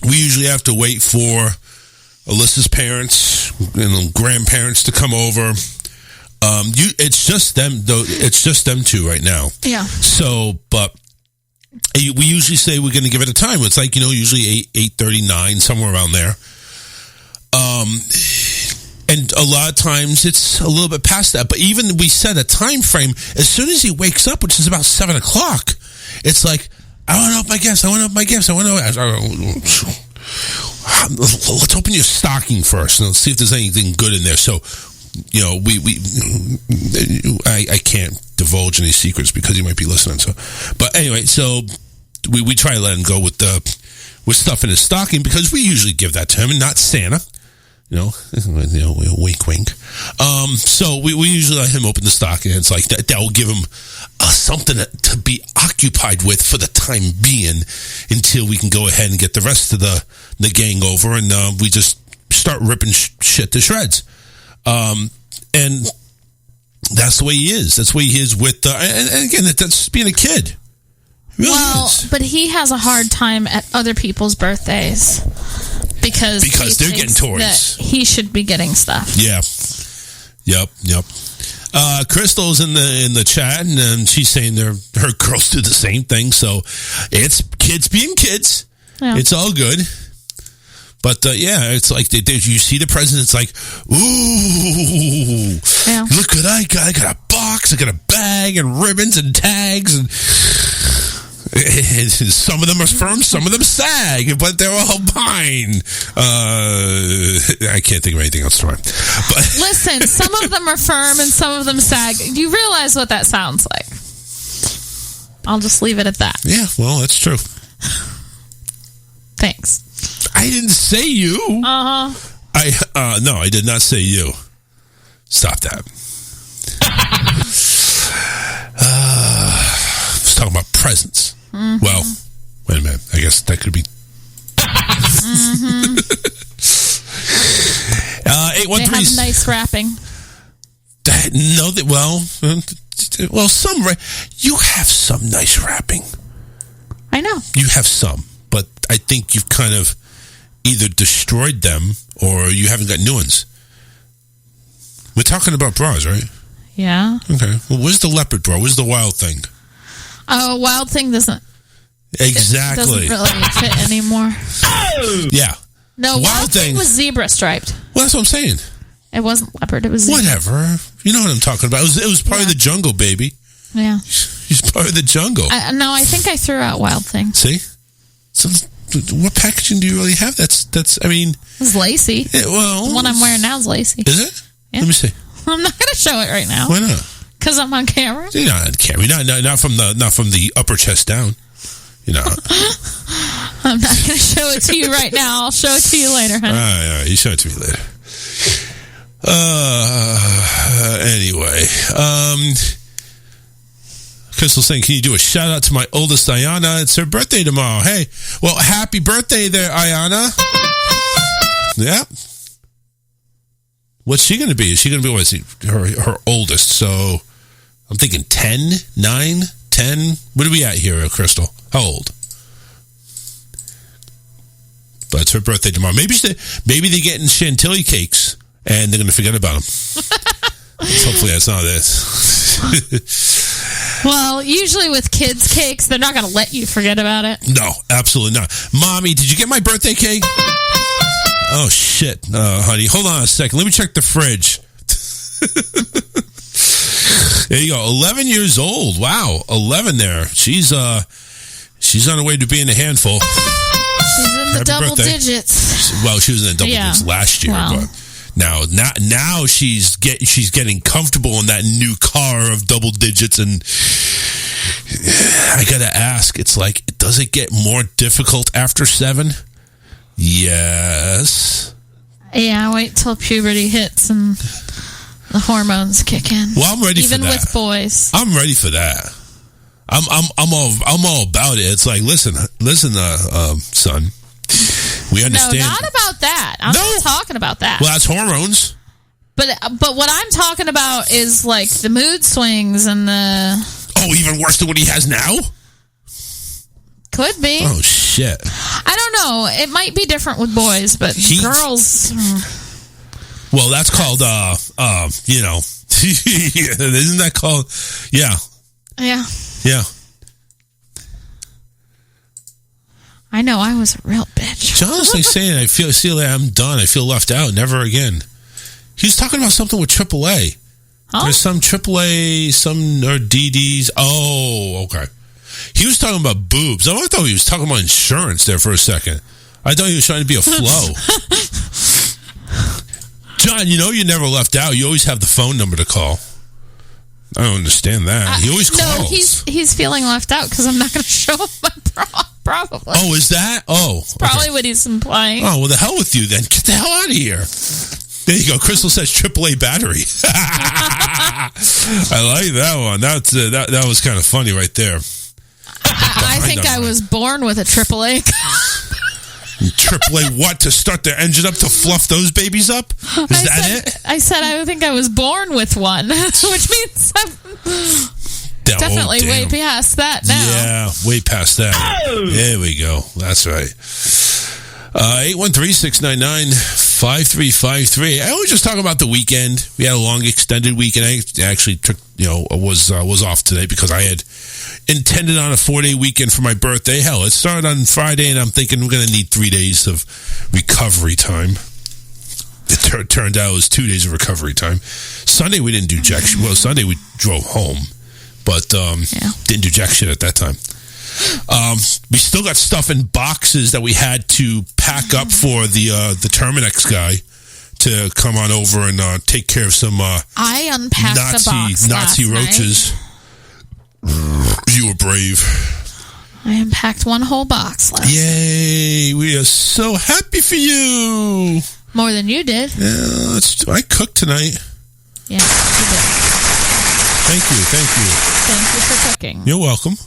We usually have to wait for Alyssa's parents and grandparents to come over. It's just them, though. It's just them two right now. Yeah. So, but we usually say we're going to give it a time. It's like, usually 8:39, somewhere around there. And a lot of times it's a little bit past that. But even we set a time frame. As soon as he wakes up, which is about 7 o'clock, it's like, I want to open my gifts. I want to open my gifts. I want to. Let's open your stocking first and let's see if there's anything good in there. So, I can't divulge any secrets because he might be listening. So, but anyway, so we try to let him go with stuff in his stocking because we usually give that to him and not Santa. Wink, wink. So we usually let him open the stocking. And it's like that will give him something to be occupied with for the time being until we can go ahead and get the rest of the gang over and we just start ripping shit to shreds. And that's the way he is. That's the way he is with, and again, that's being a kid. Really is. But he has a hard time at other people's birthdays because they're getting toys. That he should be getting stuff. Yeah. Yep. Crystal's in the chat, and she's saying her girls do the same thing. So it's kids being kids. Yeah. It's all good. But it's like you see the present. It's like, ooh, look what I got! I got a box, I got a bag, and ribbons and tags, and some of them are firm, some of them sag, but they're all mine. I can't think of anything else to rhyme. But listen, some of them are firm and some of them sag. You realize what that sounds like? I'll just leave it at that. Yeah, well, that's true. Thanks. I didn't say you. No, I did not say you. Stop that. I was talking about presents. Mm-hmm. Well, wait a minute. I guess that could be. 813. They have nice wrapping. Some. You have some nice wrapping. I know. You have some, but I think you've kind of either destroyed them or you haven't got new ones. We're talking about bras, right? Yeah. Okay. Well, where's the leopard bra? Where's the wild thing? Oh, wild thing doesn't. Exactly. It doesn't really fit anymore. Yeah. No, wild thing was zebra striped. Well, that's what I'm saying. It wasn't leopard. It was zebra. Whatever. You know what I'm talking about. It was part of the jungle, baby. Yeah. He's part of the jungle. No, I think I threw out wild thing. See? So what packaging do you really have? That's. I mean, it's lacy. Yeah, well, the one I'm wearing now is lacy. Is it? Yeah. Let me see. I'm not going to show it right now. Why not? Because I'm on camera. You're not on camera. Not from the upper chest down. I'm not going to show it to you right now. I'll show it to you later, honey. All right. You show it to me later. Anyway, Crystal's saying, can you do a shout out to my oldest Ayana? It's her birthday tomorrow. Hey, well, happy birthday there, Ayana. Yeah. What's she going to be? Is she going to be her oldest? So I'm thinking 10, 9, 10. What are we at here, Crystal? How old? But it's her birthday tomorrow. Maybe they're getting chantilly cakes and they're going to forget about them. Hopefully that's not it. Well, usually with kids' cakes, they're not going to let you forget about it. No, absolutely not. Mommy, did you get my birthday cake? Oh, shit, honey. Hold on a second. Let me check the fridge. There you go. 11 years old. Wow, 11 there. She's on her way to being a handful. She's in the double digits. Well, she was in the double digits last year, but now she's getting comfortable in that new car of double digits, and I gotta ask. It's like, does it get more difficult after 7? Yes. Yeah, wait till puberty hits and the hormones kick in. Well, I'm ready for that. Even with boys. I'm ready for that. I'm all about it. It's like, listen, son. We understand. No, not about that. I'm not talking about that. Well, that's hormones. But what I'm talking about is like the mood swings and the... Oh, even worse than what he has now? Could be. Oh, shit. I don't know. It might be different with boys, but girls... Well, that's called, you know... Isn't that called... Yeah. Yeah. Yeah. I know, I was a real bitch. John's like saying, I feel like I'm done. I feel left out. Never again. He's talking about something with AAA. Huh? There's some AAA, or DDs. Oh, okay. He was talking about boobs. I thought he was talking about insurance there for a second. I thought he was trying to be a flow. John, you know you never left out. You always have the phone number to call. I don't understand that. He always calls. No, he's feeling left out because I'm not going to show him my bra, probably. Oh, is that? Oh. That's probably what he's implying. Oh, well, the hell with you then. Get the hell out of here. There you go. Crystal says AAA battery. I like that one. That was kind of funny right there. I think I was born with a AAA. AAA what? To start their engine up to fluff those babies up? Is that it? I said I think I was born with one, which means I'm definitely way past that now. Yeah, way past that. Oh! There we go. That's right. 813-699-5353. I was just talking about the weekend. We had a long extended weekend. I actually took, was off today because I had intended on a 4-day weekend for my birthday. Hell, it started on Friday, and I'm thinking we're going to need 3 days of recovery time. It turned out it was 2 days of recovery time. Sunday, we didn't do jack shit. Well, Sunday, we drove home, but didn't do jack shit at that time. We still got stuff in boxes that we had to pack up for the Terminex guy to come on over and take care of some I unpacked Nazi roaches. Night. You were brave. I unpacked one whole box last night. Yay! We are so happy for you. More than you did. Yeah, I cooked tonight. Yeah, you did. Thank you. Thank you for cooking. You're welcome.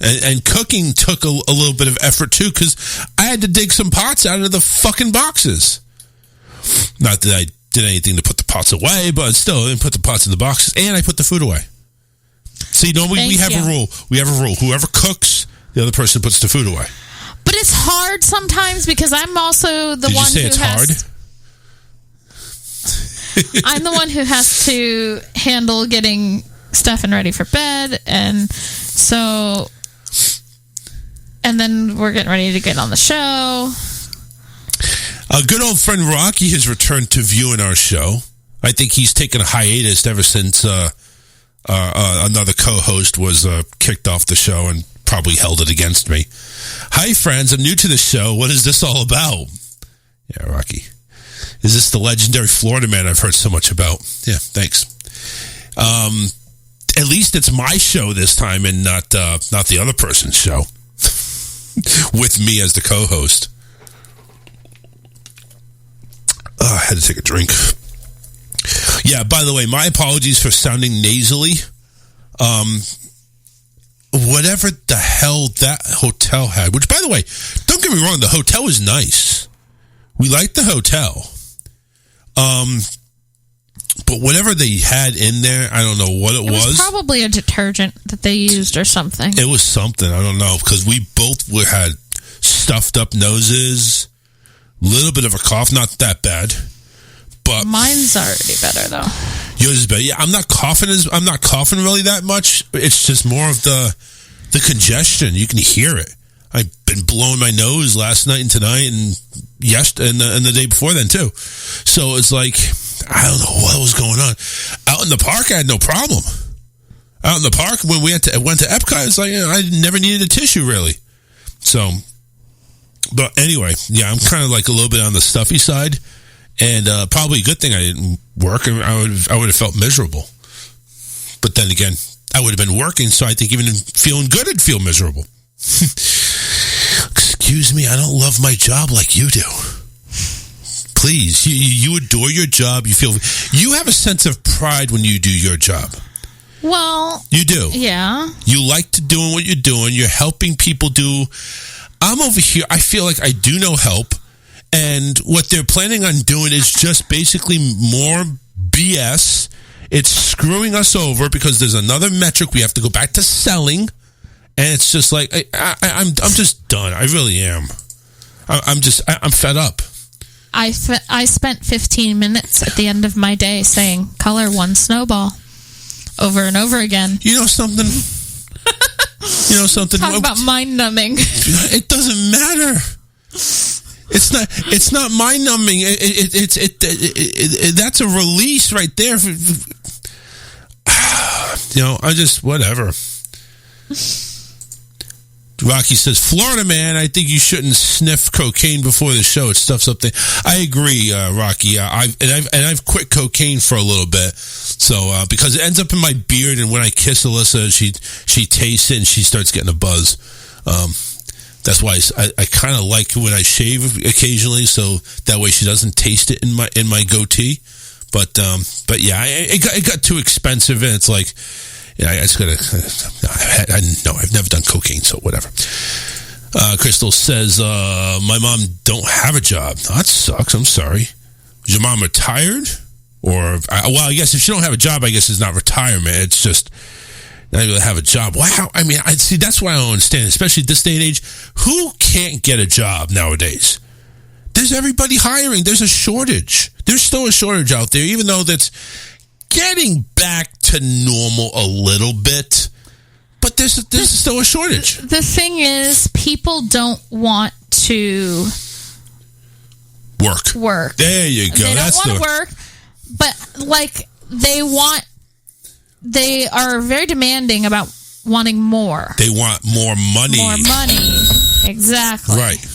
And cooking took a little bit of effort, too, because I had to dig some pots out of the fucking boxes. Not that I did anything to put the pots away, but still, I didn't put the pots in the boxes, and I put the food away. See, no, we have a rule. We have a rule. Whoever cooks, the other person puts the food away. But it's hard sometimes because I'm also the one who it's hard? I'm the one who has to handle getting stuff and ready for bed, and so... And then we're getting ready to get on the show. A good old friend Rocky has returned to viewing our show. I think he's taken a hiatus ever since another co-host was kicked off the show and probably held it against me. Hi, friends. I'm new to the show. What is this all about? Yeah, Rocky. Is this the legendary Florida man I've heard so much about? Yeah, thanks. At least it's my show this time and not the other person's show. With me as the co-host. I had to take a drink. Yeah, by the way, my apologies for sounding nasally. Whatever the hell that hotel had, which, by the way, don't get me wrong, the hotel was nice. We liked the hotel. But whatever they had in there, I don't know what it was. It was probably a detergent that they used or something. It was something. I don't know. Because we both had stuffed up noses, a little bit of a cough. Not that bad. But mine's already better, though. Yours is better. Yeah, I'm not coughing really that much. It's just more of the congestion. You can hear it. I've been blowing my nose last night and tonight and the day before then, too. So it's like... I don't know what was going on. Out in the park, I had no problem. Out in the park, when we went to Epcot, it's like I never needed a tissue, really. So, but anyway, yeah, I'm kind of like a little bit on the stuffy side, and probably a good thing I didn't work. I would have felt miserable. But then again, I would have been working, so I think even feeling good, I'd feel miserable. Excuse me, I don't love my job like you do. Please. You adore your job. You have a sense of pride when you do your job. Well, you do. Yeah. You like to doing what you're doing. You're helping people do. I'm over here. I feel like I do no help. And what they're planning on doing is just basically more BS. It's screwing us over because there's another metric we have to go back to selling. And it's just like, I'm just done. I really am. I'm fed up. I spent 15 minutes at the end of my day saying, color one snowball over and over again. You know something? Talk about mind-numbing. It doesn't matter. It's not mind-numbing. That's a release right there. I just, whatever. Rocky says, Florida man, I think you shouldn't sniff cocaine before the show. It stuffs up the. I agree, Rocky. I've quit cocaine for a little bit, so because it ends up in my beard, and when I kiss Alyssa, she tastes it and she starts getting a buzz. That's why I kind of like when I shave occasionally, so that way she doesn't taste it in my goatee. But yeah, it got too expensive, and it's like. Yeah, I just gotta. I've never done cocaine, so whatever. Crystal says, "My mom don't have a job. That sucks. I'm sorry. Is your mom retired, or I guess if she don't have a job, I guess it's not retirement. It's just not able to have a job. Wow. I mean, I see. That's why I don't understand, especially this day and age. Who can't get a job nowadays? There's everybody hiring. There's a shortage. There's still a shortage out there, even though that's getting back to normal a little bit, but there's still a shortage. The thing is, people don't want to work. There you go. They don't want to work, but like they are very demanding about wanting more. They want more money. More money. Exactly. Right.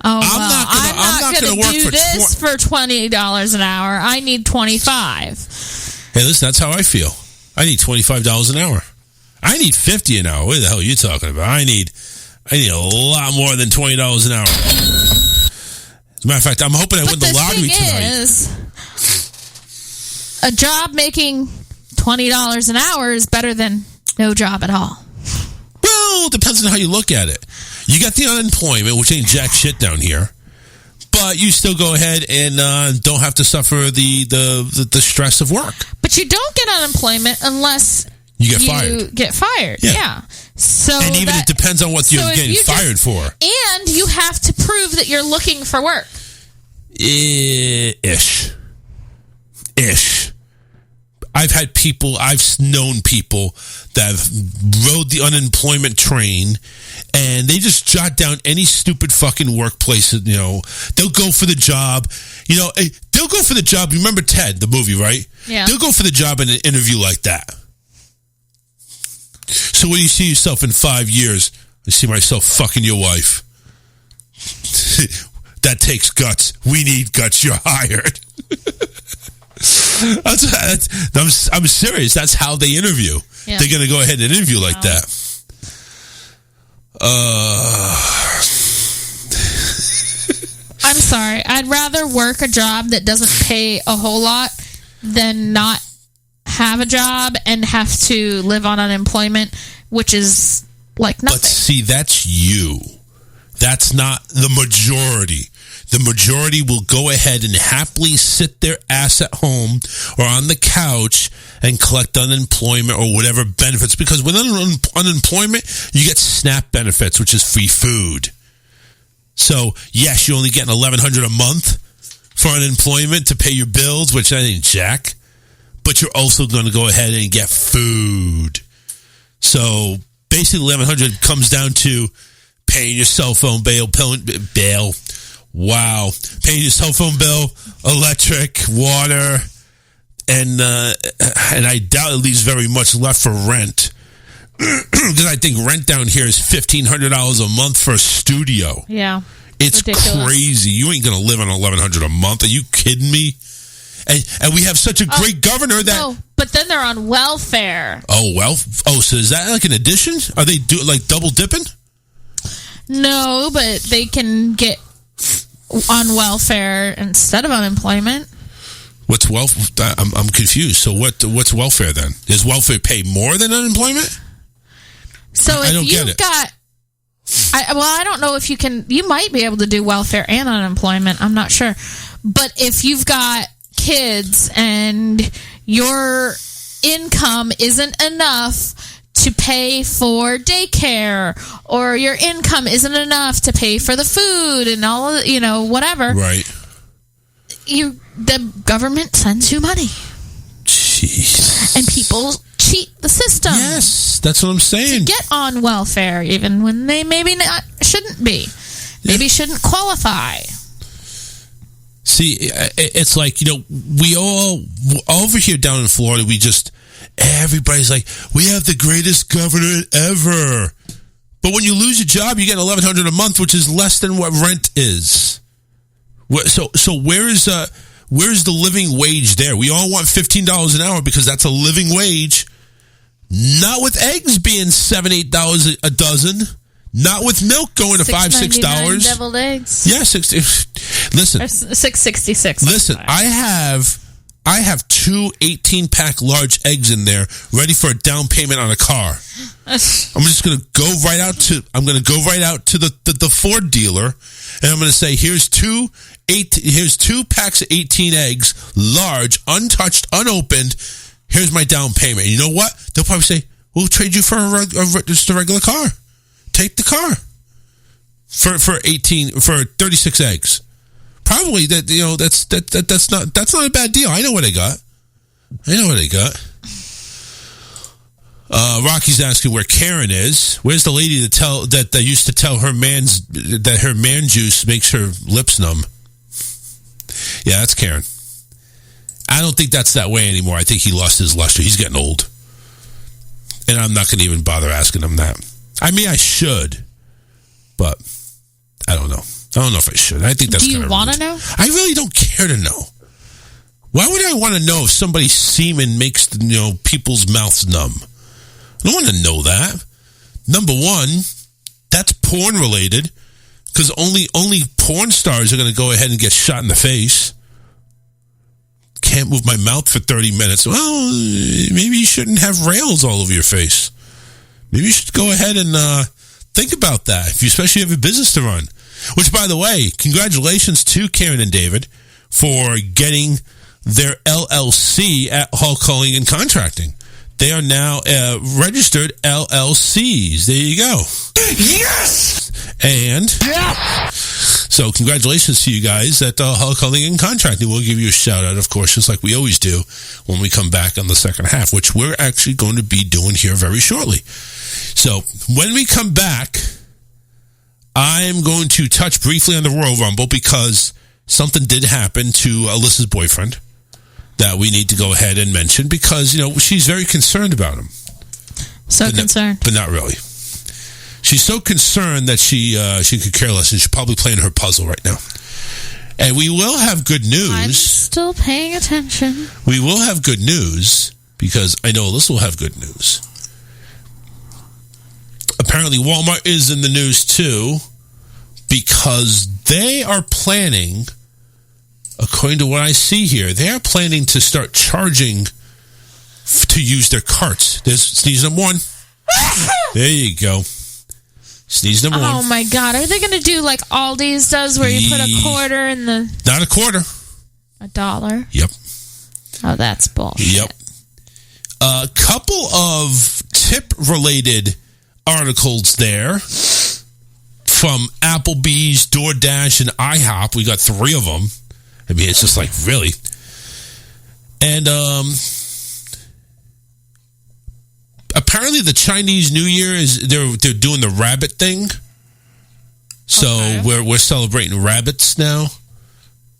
Oh, I'm not going to do this for $20 an hour. I need $25. Hey, listen, that's how I feel. I need $25 an hour. I need $50 an hour. What the hell are you talking about? I need a lot more than $20 an hour. As a matter of fact, I'm hoping I win the lottery tonight. A job making $20 an hour is better than no job at all. Well, it depends on how you look at it. You got the unemployment, which ain't jack shit down here. But you still go ahead and don't have to suffer the stress of work. But you don't get unemployment unless you get fired. Yeah. So and even it depends on what you're getting fired for. And you have to prove that you're looking for work. Ish. I've known people that have rode the unemployment train, and they just jot down any stupid fucking workplace. They'll go for the job. They'll go for the job. You remember Ted, the movie, right? Yeah. They'll go for the job in an interview like that. So when you see yourself in 5 years, I see myself fucking your wife. That takes guts. We need guts. You're hired. I'm serious. That's how they interview. Yeah. They're going to go ahead and interview like that. I'm sorry. I'd rather work a job that doesn't pay a whole lot than not have a job and have to live on unemployment, which is like nothing. But see, that's you. That's not the majority. The majority will go ahead and happily sit their ass at home or on the couch and collect unemployment or whatever benefits. Because with unemployment, you get SNAP benefits, which is free food. So, yes, you're only getting $1,100 a month for unemployment to pay your bills, which I ain't jack. But you're also going to go ahead and get food. So, basically, $1,100 comes down to paying your cell phone bill. Wow. Paying your cell phone bill, electric, water, and I doubt it leaves very much left for rent. Because I think rent down here is $1,500 a month for a studio. Yeah. It's ridiculous. Crazy. You ain't going to live on $1,100 a month. Are you kidding me? And we have such a great governor that... Oh, but then they're on welfare. Oh, so is that like an addition? Are they double dipping? No, but they can get on welfare instead of unemployment. What's welfare? I'm confused. So what's welfare then? Does welfare pay more than unemployment? So I don't if get you've it. got, I don't know if you can. You might be able to do welfare and unemployment. I'm not sure, but if you've got kids and your income isn't enough to pay for daycare, or your income isn't enough to pay for the food and all of whatever, right? The government sends you money. Jeez. And people cheat the system. Yes, that's what I'm saying. To get on welfare, even when they maybe shouldn't be. Maybe shouldn't qualify. See, it's like, we all over here down in Florida, everybody's like, we have the greatest government ever. But when you lose your job, you get $1,100 a month, which is less than what rent is. So where's the living wage there? We all want $15 an hour because that's a living wage. Not with eggs being $7, $8 a dozen. Not with milk going to $5, $6. Deviled eggs. Yeah, listen. $6.66. Listen, I have two 18-pack large eggs in there, ready for a down payment on a car. I'm just going to go right out to the Ford dealer, and I'm going to say, here's two packs of 18 eggs, large, untouched, unopened. Here's my down payment. And you know what? They'll probably say, we'll trade you for just a regular car. Take the car for 36 eggs. Probably that's not a bad deal. I know what I got. Rocky's asking where Karen is. Where's the lady that used to tell her that her man juice makes her lips numb? Yeah, that's Karen. I don't think that's that way anymore. I think he lost his luster. He's getting old. And I'm not going to even bother asking him that. I mean, I should, but I don't know. I don't know if I should. I think that's kind of rude. Do you want to know? I really don't care to know. Why would I want to know if somebody's semen makes people's mouths numb? I don't want to know that. Number one, that's porn related, because only porn stars are going to go ahead and get shot in the face. Can't move my mouth for 30 minutes. Well, maybe you shouldn't have rails all over your face. Maybe you should go ahead and think about that, especially if you have a business to run. Which, by the way, congratulations to Karen and David for getting their LLC at Hall Calling and Contracting. They are now registered LLCs. There you go. Yes! And so congratulations to you guys at Hall Calling and Contracting. We'll give you a shout out, of course, just like we always do when we come back on the second half, which we're actually going to be doing here very shortly. So when we come back, I'm going to touch briefly on the Royal Rumble because something did happen to Alyssa's boyfriend that we need to go ahead and mention because, she's very concerned about him. Concerned. But not really. She's so concerned that she could care less, and she's probably playing her puzzle right now. And we will have good news. I'm still paying attention. We will have good news because I know Alyssa will have good news. Apparently, Walmart is in the news too because they are planning, according to what I see here, they are planning to start charging to use their carts. There's sneeze number one. There you go. Sneeze number one. Oh my God. Are they going to do like Aldi's does where you put a quarter in the... Not a quarter. $1? Yep. Oh, that's bullshit. Yep. A couple of tip-related articles there from Applebee's, DoorDash, and IHOP. We got 3 of them. I mean, it's just like, really? And apparently the Chinese New Year is they're doing the rabbit thing. So we're celebrating rabbits now.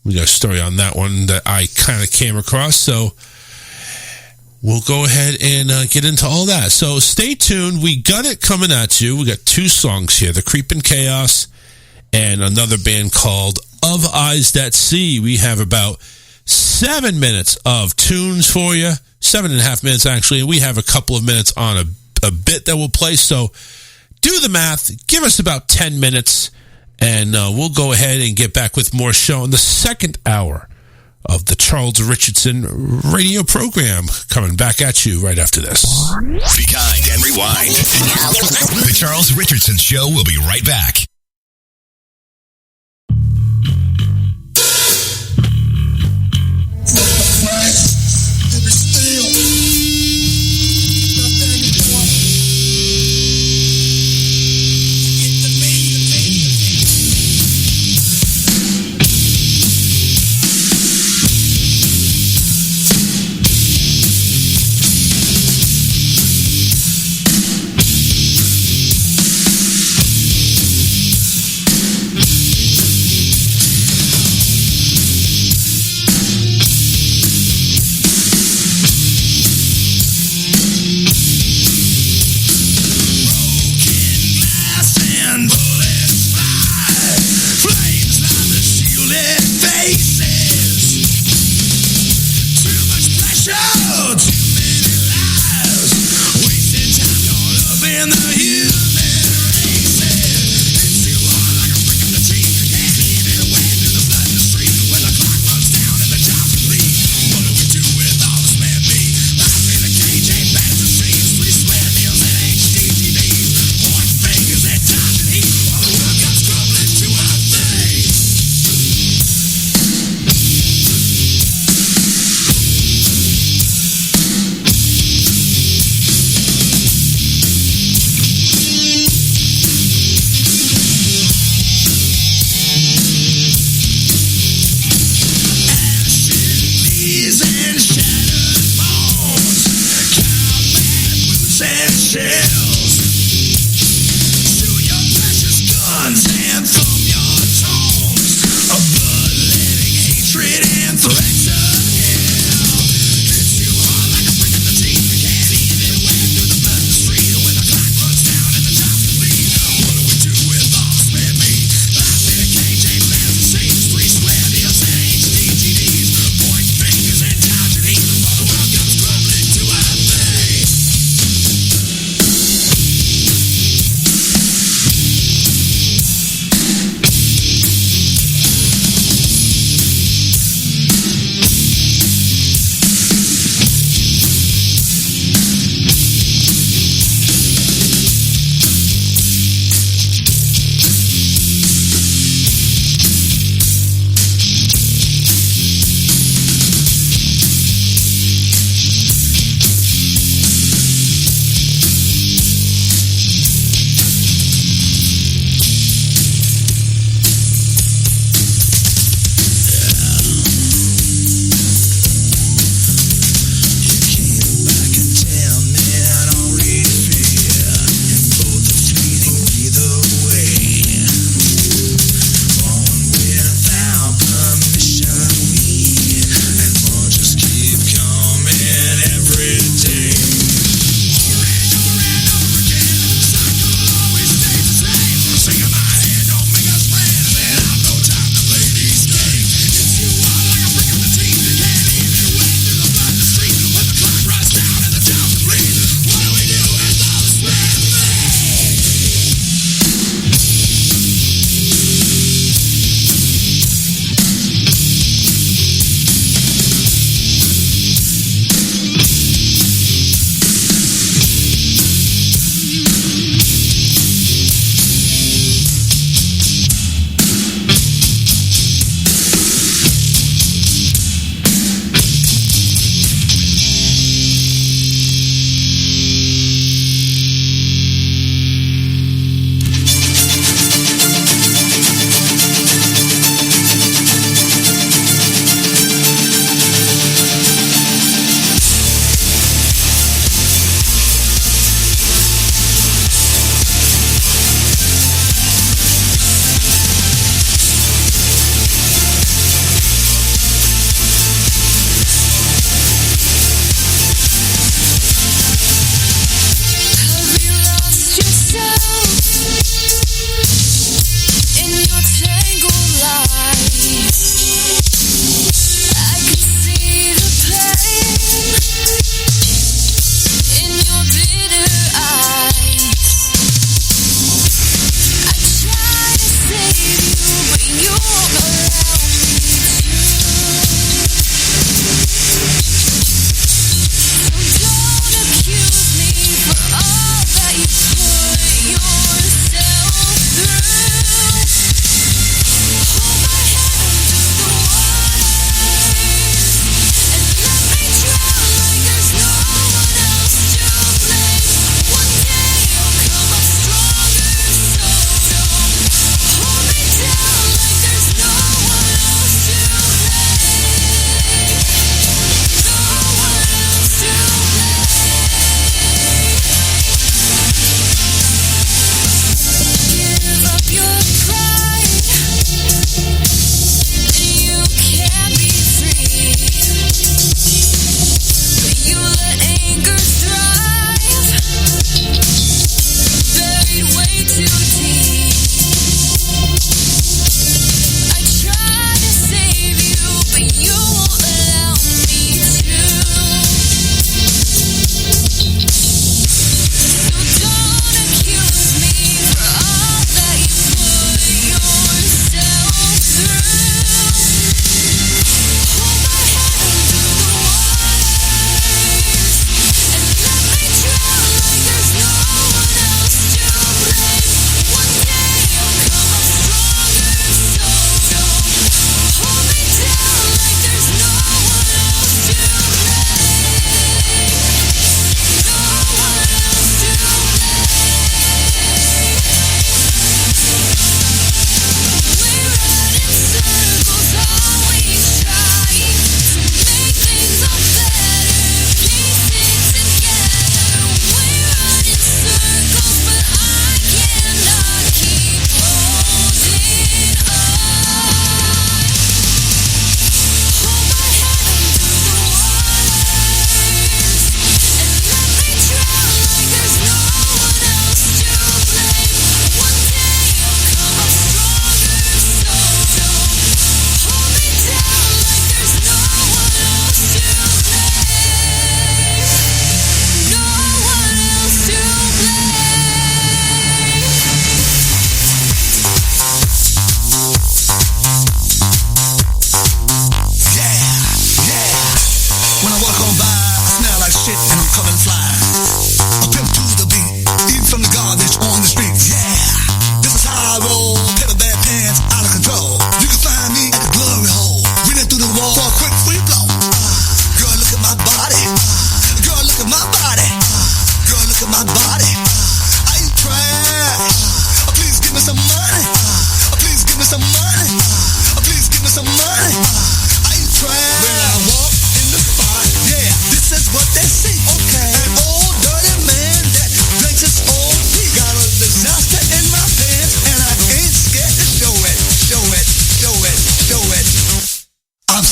We got a story on that one that I kind of came across. So we'll go ahead and get into all that. So stay tuned. We got it coming at you. We got 2 songs here. The Creepin' Chaos and another band called Of Eyes That See. We have about 7 minutes of tunes for you. 7.5 minutes, actually. And we have a couple of minutes on a bit that we'll play. So do the math. Give us about 10 minutes. And we'll go ahead and get back with more show in the second hour of the Charles Richardson radio program, coming back at you right after this. Be kind and rewind. The Charles Richardson Show will be right back.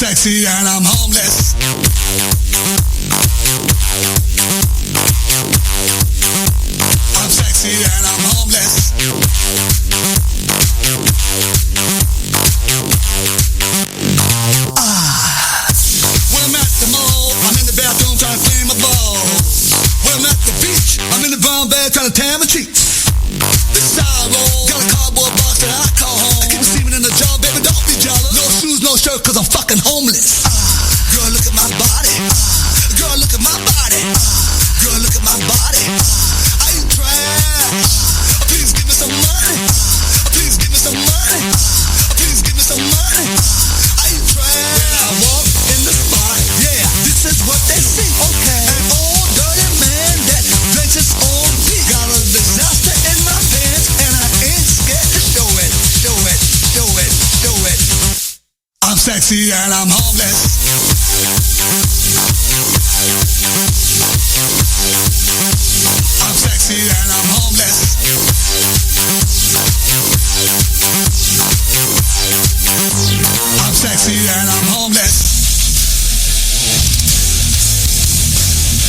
sexy and I'm homeless. I'm sexy and I'm homeless. When I'm at the mall, I'm in the bathroom trying to clean my balls. When I'm at the beach, I'm in the brown bed trying to tan my cheeks. This is how I roll. Got a cardboard box that I call home. I keep steaming in the jar, baby, don't be jealous. No shoes, no shirt, cause I'm fucking homeless. Girl, look at my body. Girl, look at my body. Girl, look at my body. I ain't trash. Please give me some money. Please give me some money. Please give me some money. I ain't trash. When I walk in the spot, yeah, this is what they see. Okay. An old dirty man that drinks his own pee. Got a disaster in my pants and I ain't scared to show it. Show it. Show it. Show it. I'm sexy and I'm homeless. I'm sexy and I'm homeless. I'm sexy and I'm homeless.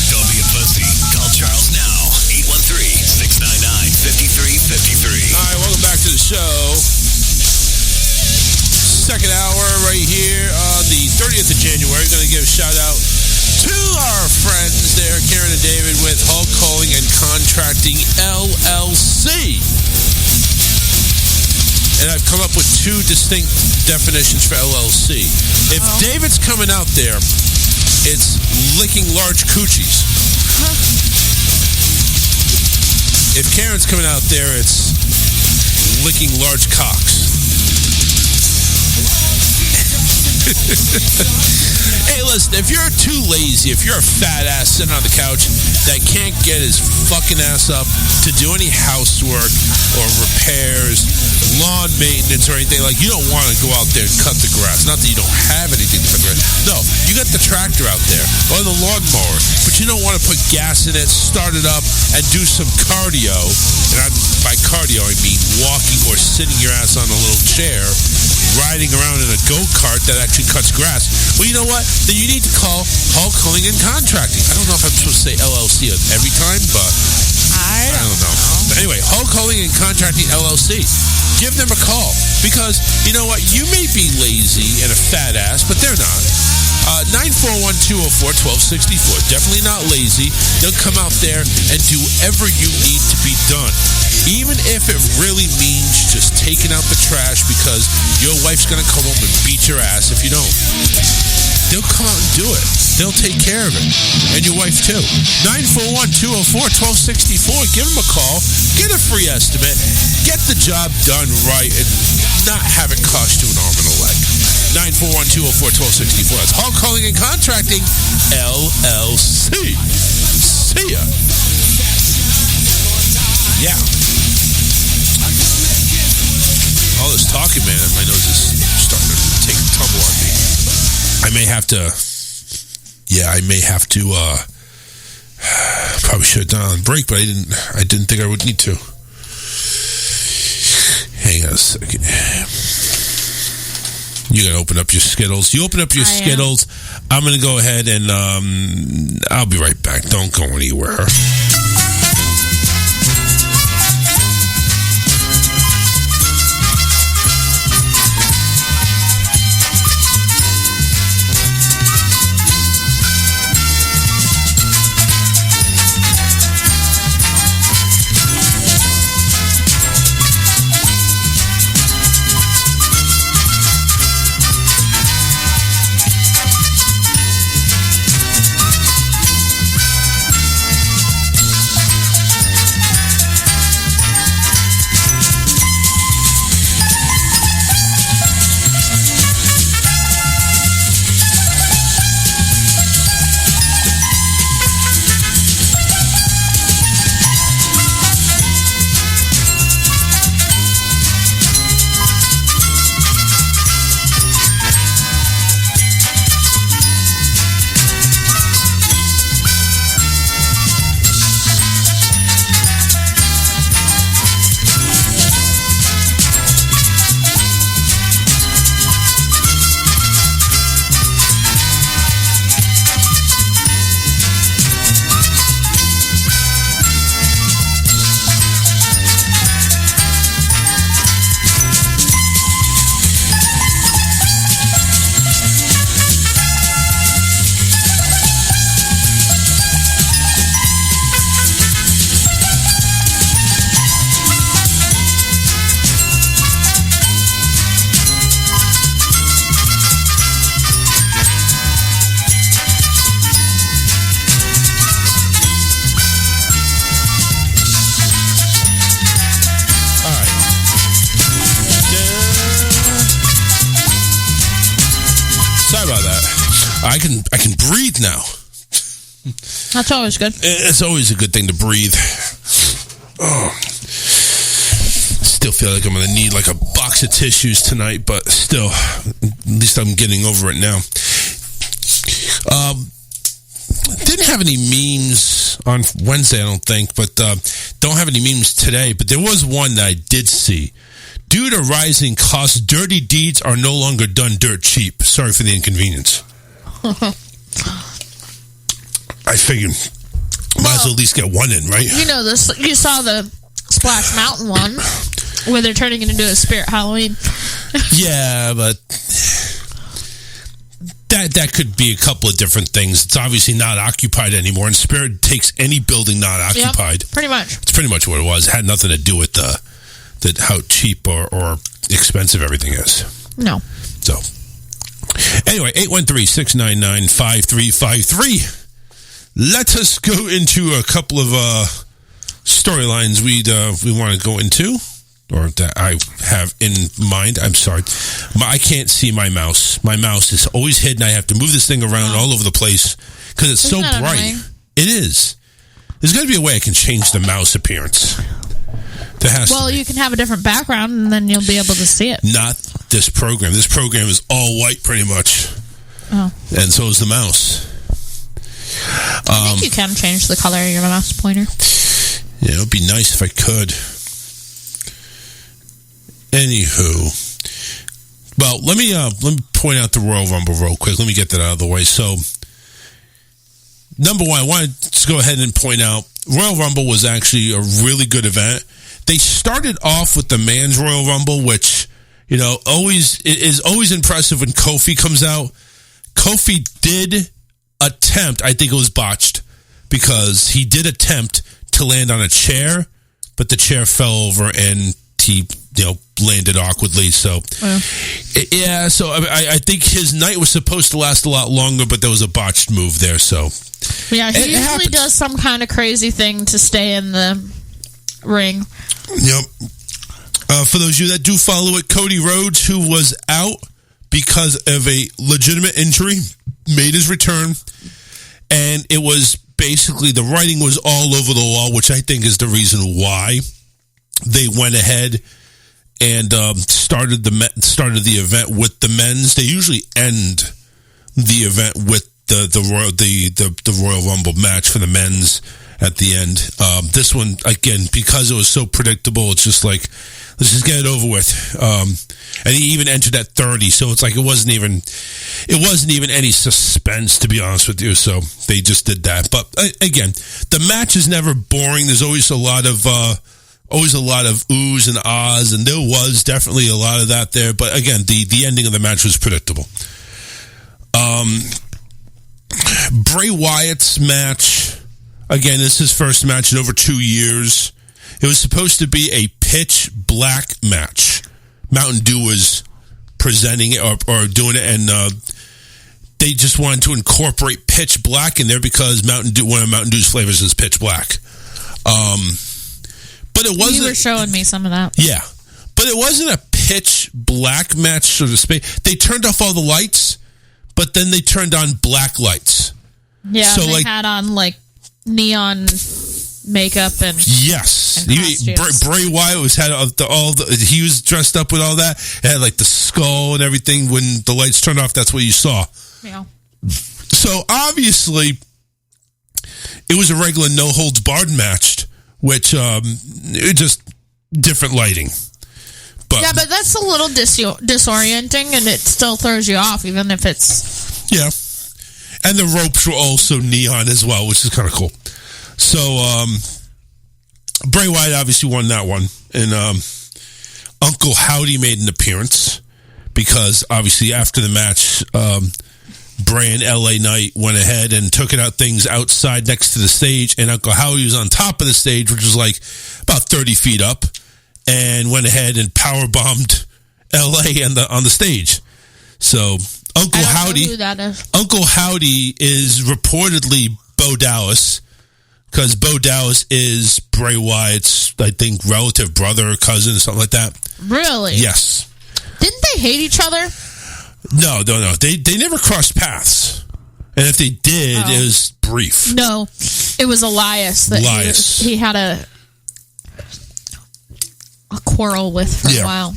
Don't be a pussy. Call Charles now. 813-699-5353. All right, welcome back to the show. Second hour right here on the 30th of January. Going to give a shout out to our friends there, Karen and David with Hulk Calling and Contracting LLC. And I've come up with two distinct definitions for LLC. If David's coming out there, it's licking large coochies. If Karen's coming out there, it's licking large cocks. Hey, listen, if you're too lazy, if you're a fat ass sitting on the couch that can't get his fucking ass up to do any housework or repairs, lawn maintenance or anything, like, you don't want to go out there and cut the grass. Not that you don't have anything to cut the grass. No, you got the tractor out there or the lawnmower, but you don't want to put gas in it, start it up, and do some cardio. And by cardio, I mean walking or sitting your ass on a little chair, riding around in a go-kart that actually cuts grass. Well, you know what? Then you need to call Hulk Calling and Contracting. I don't know if I'm supposed to say LLC every time, but I don't know. But anyway, Hulk Calling and Contracting LLC. Give them a call because, you know what? You may be lazy and a fat ass, but they're not. 941-204-1264. Definitely not lazy. They'll come out there and do whatever you need to be done. Even if it really means just taking out the trash because your wife's going to come home and beat your ass if you don't. They'll come out and do it. They'll take care of it. And your wife too. 941-204-1264. Give them a call. Get a free estimate. Get the job done right and not have it cost you an arm and a leg. 941-204-1264. That's Hulk Calling and Contracting LLC. See ya. Yeah. All this talking, man, my nose is starting to take a tumble on me. I may have to probably shut down on break, but I didn't think I would need to. Hang on a second. You gotta open up your Skittles. You open up your Skittles. I'm gonna go ahead and I'll be right back. Don't go anywhere. I can breathe now. That's always good. It's always a good thing to breathe. Oh. Still feel like I'm going to need like a box of tissues tonight, but still, at least I'm getting over it now. Didn't have any memes on Wednesday, I don't think, but don't have any memes today. But there was one that I did see. Due to rising costs, dirty deeds are no longer done dirt cheap. Sorry for the inconvenience. I figured might as well at least get one in, right? You know, this. You saw the Splash Mountain one where they're turning it into a Spirit Halloween. Yeah, but that could be a couple of different things. It's obviously not occupied anymore, and Spirit takes any building not occupied. Yep, pretty much. It's pretty much what it was. It had nothing to do with how cheap or expensive everything is. No. So, anyway, 813-699-5353. Let us go into a couple of storylines we want to go into, or that I have in mind. I'm sorry. I can't see my mouse. My mouse is always hidden. I have to move this thing around all over the place because it's so bright. Annoying? It is. There's got to be a way I can change the mouse appearance. There has to be. You can have a different background, and then you'll be able to see it. Not this program. This program is all white, pretty much. Oh. And so is the mouse. I think you can change the color of your mouse pointer. Yeah, it would be nice if I could. Anywho, well, let me point out the Royal Rumble real quick. Let me get that out of the way. So, number one, I want to go ahead and point out Royal Rumble was actually a really good event. They started off with the Men's Royal Rumble, which it is always impressive when Kofi comes out. Kofi did attempt, I think it was botched, because he did attempt to land on a chair, but the chair fell over and he landed awkwardly. So so I think his night was supposed to last a lot longer, but there was a botched move there. So yeah, he usually does some kind of crazy thing to stay in the ring. Yep. For those of you that do follow it, Cody Rhodes, who was out because of a legitimate injury, made his return, and it was basically the writing was all over the wall, which I think is the reason why they went ahead and started the event with the men's. They usually end the event with the Royal Rumble match for the men's at the end. This one, again, because it was so predictable, it's just like, let's just get it over with. And he even entered at 30, so it's like it wasn't even any suspense, to be honest with you. So they just did that. But again, the match is never boring. There's always a lot of oohs and ahs, and there was definitely a lot of that there. But again, the ending of the match was predictable. Bray Wyatt's match, again, this is his first match in over 2 years. It was supposed to be a pitch black match. Mountain Dew was presenting it or doing it, and they just wanted to incorporate pitch black in there because one of Mountain Dew's flavors is pitch black. But it wasn't. You were showing me some of that. Yeah, but it wasn't a pitch black match, so to speak. They turned off all the lights, but then they turned on black lights. Yeah, so they had on neon makeup and yes, Bray Wyatt he was dressed up with all that. It had the skull and everything. When the lights turned off, that's what you saw. Yeah. So obviously, it was a regular no holds barred match, which it just different lighting. But yeah, but that's a little disorienting, and it still throws you off, even if it's And the ropes were also neon as well, which is kind of cool. So, Bray Wyatt obviously won that one. And Uncle Howdy made an appearance because, obviously, after the match, Bray and LA Knight went ahead and took it out things outside next to the stage. And Uncle Howdy was on top of the stage, which was about 30 feet up, and went ahead and powerbombed LA on the stage. So, Uncle Howdy. Know who that is. Uncle Howdy is reportedly Bo Dallas, because Bo Dallas is Bray Wyatt's, I think, relative brother or cousin or something like that. Really? Yes. Didn't they hate each other? No. They never crossed paths. And if they did, it was brief. No, it was Elias that he had a quarrel with for a while.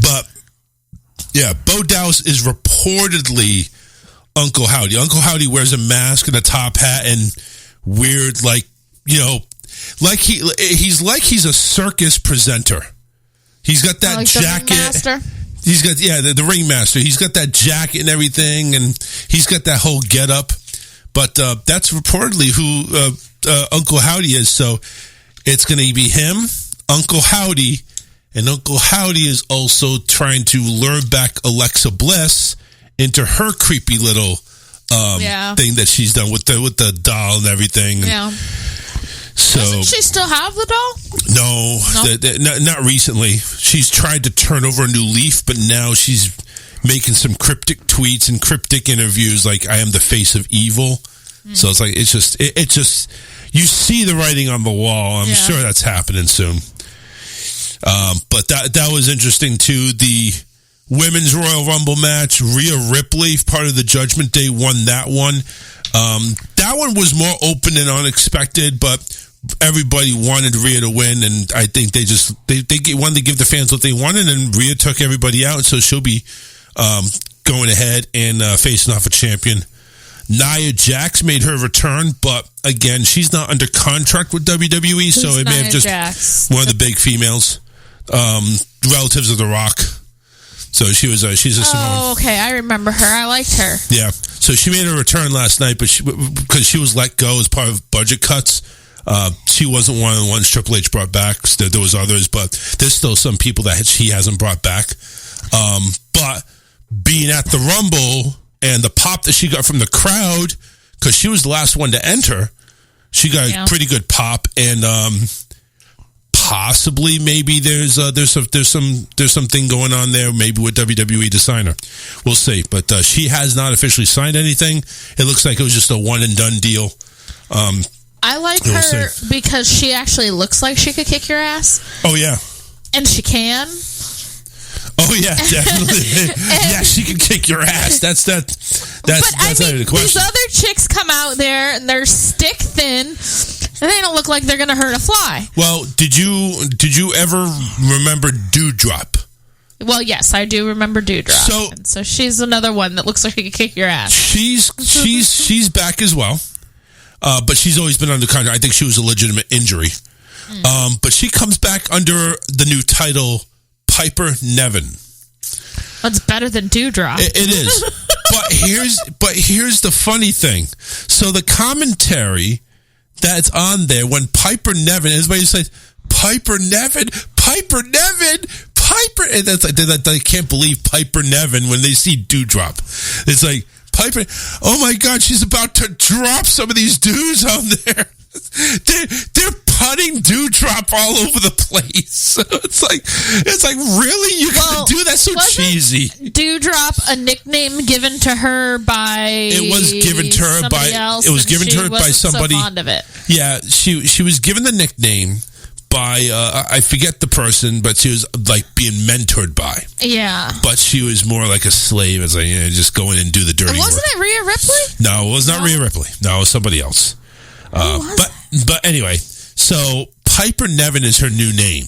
But, Bo Dallas is reportedly Uncle Howdy. Uncle Howdy wears a mask and a top hat and weird, he's a circus presenter. He's got that jacket. The ringmaster? He's got the ringmaster. He's got that jacket and everything, and he's got that whole getup. But that's reportedly who Uncle Howdy is. So it's going to be him, Uncle Howdy, and Uncle Howdy is also trying to lure back Alexa Bliss into her creepy little thing that she's done with the doll and everything. Yeah. So doesn't she still have the doll? No, not recently. She's tried to turn over a new leaf, but now she's making some cryptic tweets and cryptic interviews like, I am the face of evil. So it's like, it's just you see the writing on the wall. I'm sure that's happening soon. But that was interesting too. The Women's Royal Rumble match, Rhea Ripley, part of the Judgment Day, won that one. That one was more open and unexpected, but everybody wanted Rhea to win, and I think they wanted to give the fans what they wanted, and Rhea took everybody out, so she'll be going ahead and facing off a champion. Nia Jax made her return, but again, she's not under contract with WWE, so it may have just one of the big females, relatives of The Rock. So she's a Samoan. Oh, okay, I remember her. I liked her. Yeah, so she made a return last night, but because she was let go as part of budget cuts, she wasn't one of the ones Triple H brought back. There was others, but there's still some people that she hasn't brought back. But being at the Rumble and the pop that she got from the crowd, because she was the last one to enter, she got a pretty good pop, and possibly maybe there's something going on there, maybe with WWE to sign her. We'll see, but she has not officially signed anything. It looks like it was just a one and done deal. I like her because she actually looks like she could kick your ass. Oh yeah, and she can. Oh yeah, definitely. Yeah, she can kick your ass. That's not even the question. These other chicks come out there and they're stick thin, and they don't look like they're going to hurt a fly. Well, did you ever remember Dewdrop? Well, yes, I do remember Dewdrop. So she's another one that looks like she could kick your ass. She's back as well, but she's always been under contract. I think she was a legitimate injury, but she comes back under the new title, Piper Niven. That's better than Dewdrop. It is. But here's the funny thing. So the commentary that's on there when Piper Niven, everybody says Piper Niven, and that's like they can't believe Piper Niven when they see Dewdrop. It's like Piper. Oh my God, she's about to drop some of these dudes on there. They're putting Dewdrop all over the place. It's like really, you can do that? So cheesy. Dewdrop a nickname given to her by? It was given to her by else, it was given to her by somebody. So fond of it. Yeah, she was given the nickname by I forget the person, but she was like being mentored by. Yeah, but she was more like a slave. It's like just go in and do the dirty work. Wasn't it Rhea Ripley? No, it was not Rhea Ripley. No, it was somebody else. But anyway, so Piper Niven is her new name.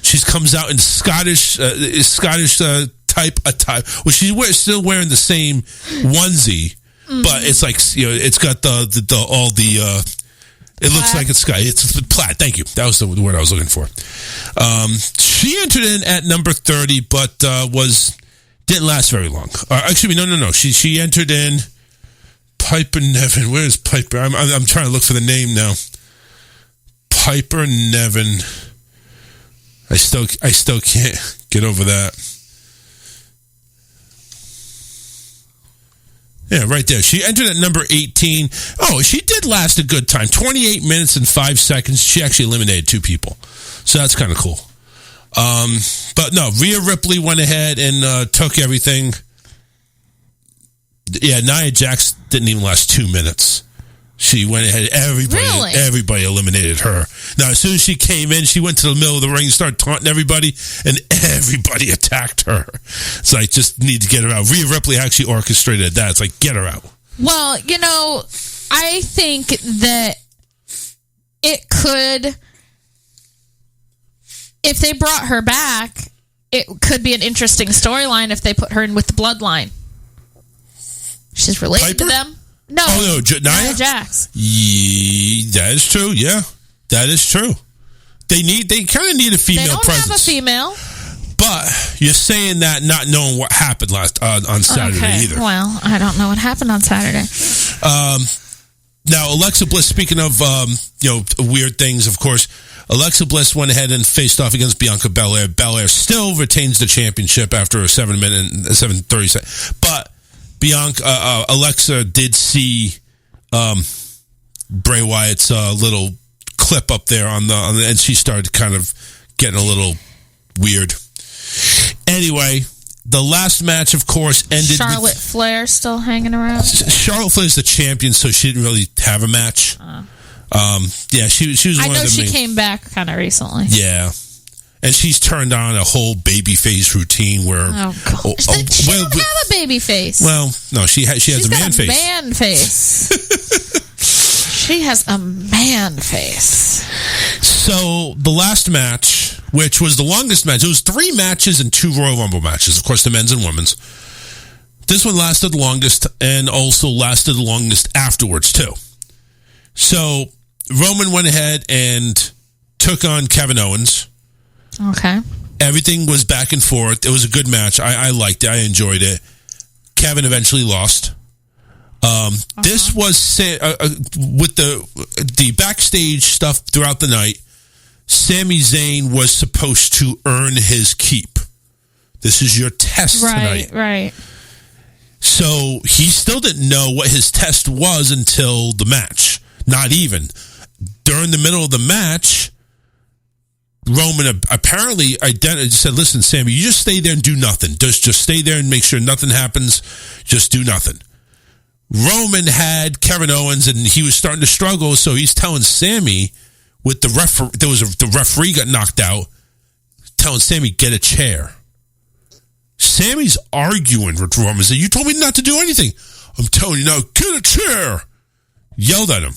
She comes out in Scottish type attire. Well, she's still wearing the same onesie, but it's like it's got it looks like it's plaid. Thank you. That was the word I was looking for. She entered in at number 30, but didn't last very long. Actually, no. She entered in. Piper Niven. Where's Piper? I'm trying to look for the name now. Piper Niven. I still can't get over that. Yeah, right there. She entered at number 18. Oh, she did last a good time. 28 minutes and 5 seconds. She actually eliminated 2 people. So that's kind of cool. But no, Rhea Ripley went ahead and took everything. Yeah, Nia Jax didn't even last 2 minutes. She went ahead. Everybody eliminated her. Now, as soon as she came in, she went to the middle of the ring and started taunting everybody, and everybody attacked her. It's like, just need to get her out. Rhea Ripley actually orchestrated that. It's like, get her out. Well, I think that it could, if they brought her back, it could be an interesting storyline if they put her in with the bloodline. She's related to them. No. Oh, no, Nia Jax. That is true. Yeah, that is true. They kind of need a female presence. They don't have a female. But you're saying that not knowing what happened on Saturday either. Well, I don't know what happened on Saturday. Now, Alexa Bliss, speaking of weird things, of course, Alexa Bliss went ahead and faced off against Bianca Belair. Belair still retains the championship after a 7-minute and 7:30 second. But Alexa did see Bray Wyatt's little clip up there on the, and she started kind of getting a little weird. Anyway, the last match, of course, ended Charlotte Flair still hanging around. Charlotte Flair's the champion, so she didn't really have a match. Yeah, she was one of the I know she came back kind of recently. Yeah. And she's turned on a whole babyface routine where... Oh, God. She don't have a baby face. Well, no, she has a man face. Man face. She has a man face. So, the last match, which was the longest match, it was 3 matches and 2 Royal Rumble matches, of course, the men's and women's. This one lasted the longest and also lasted the longest afterwards, too. So, Roman went ahead and took on Kevin Owens. Okay. Everything was back and forth. It was a good match. I liked it. I enjoyed it. Kevin eventually lost. This was with the backstage stuff throughout the night. Sami Zayn was supposed to earn his keep. This is your test tonight. Right. So he still didn't know what his test was until the match. Not even. During the middle of the match, Roman apparently said, listen, Sammy, you just stay there and do nothing. Just stay there and make sure nothing happens. Just do nothing. Roman had Kevin Owens and he was starting to struggle, so he's telling Sammy with the referee got knocked out, telling Sammy, get a chair. Sammy's arguing with Roman. Said, you told me not to do anything. I'm telling you now, get a chair. Yelled at him.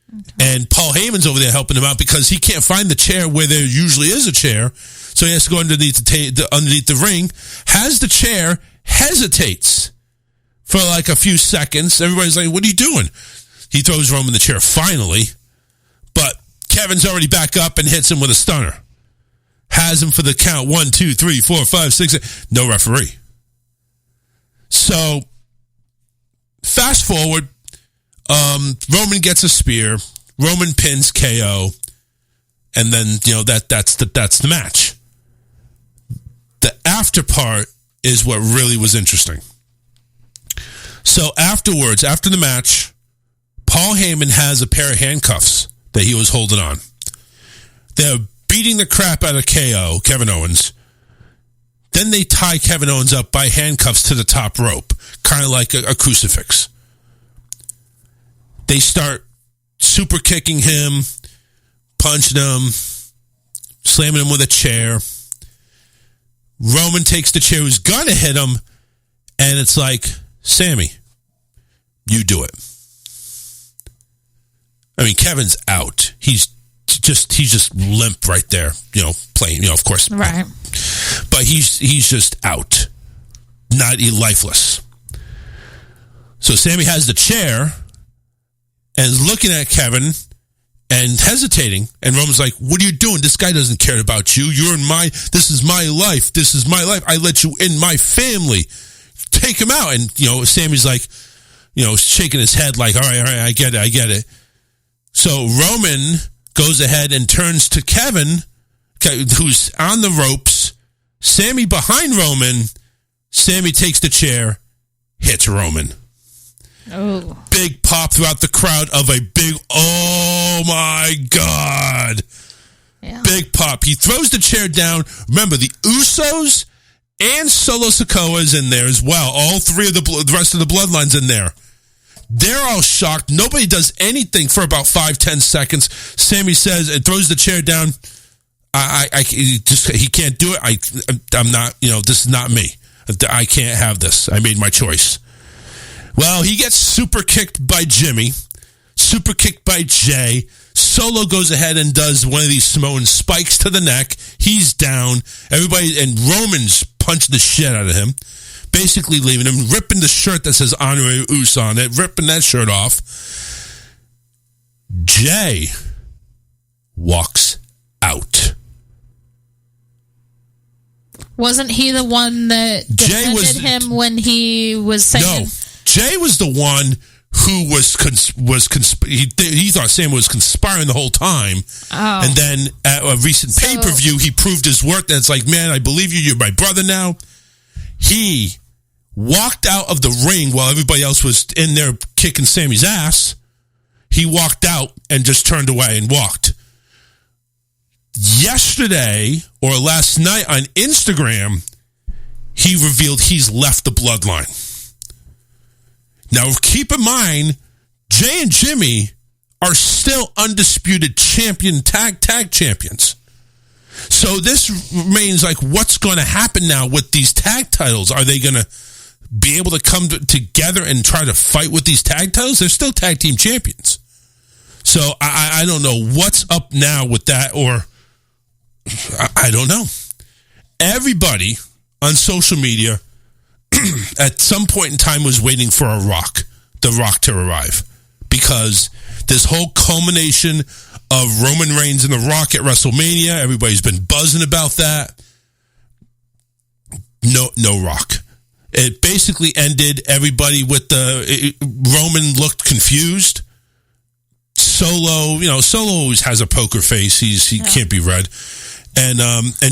Okay. And Paul Heyman's over there helping him out because he can't find the chair where there usually is a chair. So he has to go underneath the ring, has the chair, hesitates for like a few seconds. Everybody's like, what are you doing? He throws Roman the chair finally. But Kevin's already back up and hits him with a stunner. Has him for the count. 1, 2, 3, 4, 5, 6, 8. No referee. So, fast forward. Roman gets a spear. Roman pins KO. And then, that's the match. The after part is what really was interesting. So afterwards, after the match, Paul Heyman has a pair of handcuffs that he was holding on. They're beating the crap out of Kevin Owens. Then they tie Kevin Owens up by handcuffs to the top rope, kind of like a crucifix. They start super kicking him, punching him, slamming him with a chair. Roman takes the chair, who's gonna hit him, and it's like, Sammy, you do it. I mean, Kevin's out. He's just limp right there, playing, of course. Right. But he's just out. Not lifeless. So Sammy has the chair and is looking at Kevin and hesitating. And Roman's like, what are you doing? This guy doesn't care about you. This is my life. This is my life. I let you in my family. Take him out. And, Sammy's like, shaking his head like, all right, I get it. So Roman goes ahead and turns to Kevin, who's on the ropes. Sammy behind Roman. Sammy takes the chair, hits Roman. Oh. Big pop throughout the crowd of a big, oh my God. Yeah. Big pop. He throws the chair down. Remember, the Usos and Solo Sikoa's in there as well. All 3 of the rest of the bloodlines in there. They're all shocked. Nobody does anything for about 5-10 seconds. Sammy says and throws the chair down. He can't do it. I'm not, this is not me. I can't have this. I made my choice. Well, he gets super kicked by Jimmy, super kicked by Jay. Solo goes ahead and does one of these Samoan spikes to the neck. He's down. Everybody, and Roman's punched the shit out of him, basically leaving him, ripping the shirt that says Honore Us on it, ripping that shirt off. Jay walks out. Wasn't he the one that defended him when he was saying... No, Jay was the one who he thought Sam was conspiring the whole time. Oh. And then at a recent pay-per-view, he proved his work. And it's like, man, I believe you. You're my brother now. He walked out of the ring while everybody else was in there kicking Sammy's ass. He walked out and just turned away and walked. Yesterday or last night on Instagram, he revealed he's left the bloodline. Now, keep in mind, Jay and Jimmy are still undisputed tag champions. So this remains like, what's going to happen now with these tag titles? Are they going to be able to come together and try to fight with these tag titles? They're still tag team champions. So I don't know what's up now with that, or I don't know. Everybody on social media at some point in time was waiting for The Rock to arrive, because this whole culmination of Roman Reigns and The Rock at WrestleMania, everybody's been buzzing about that. No Rock. It basically ended everybody with Roman looked confused. Solo always has a poker face. He can't be read. And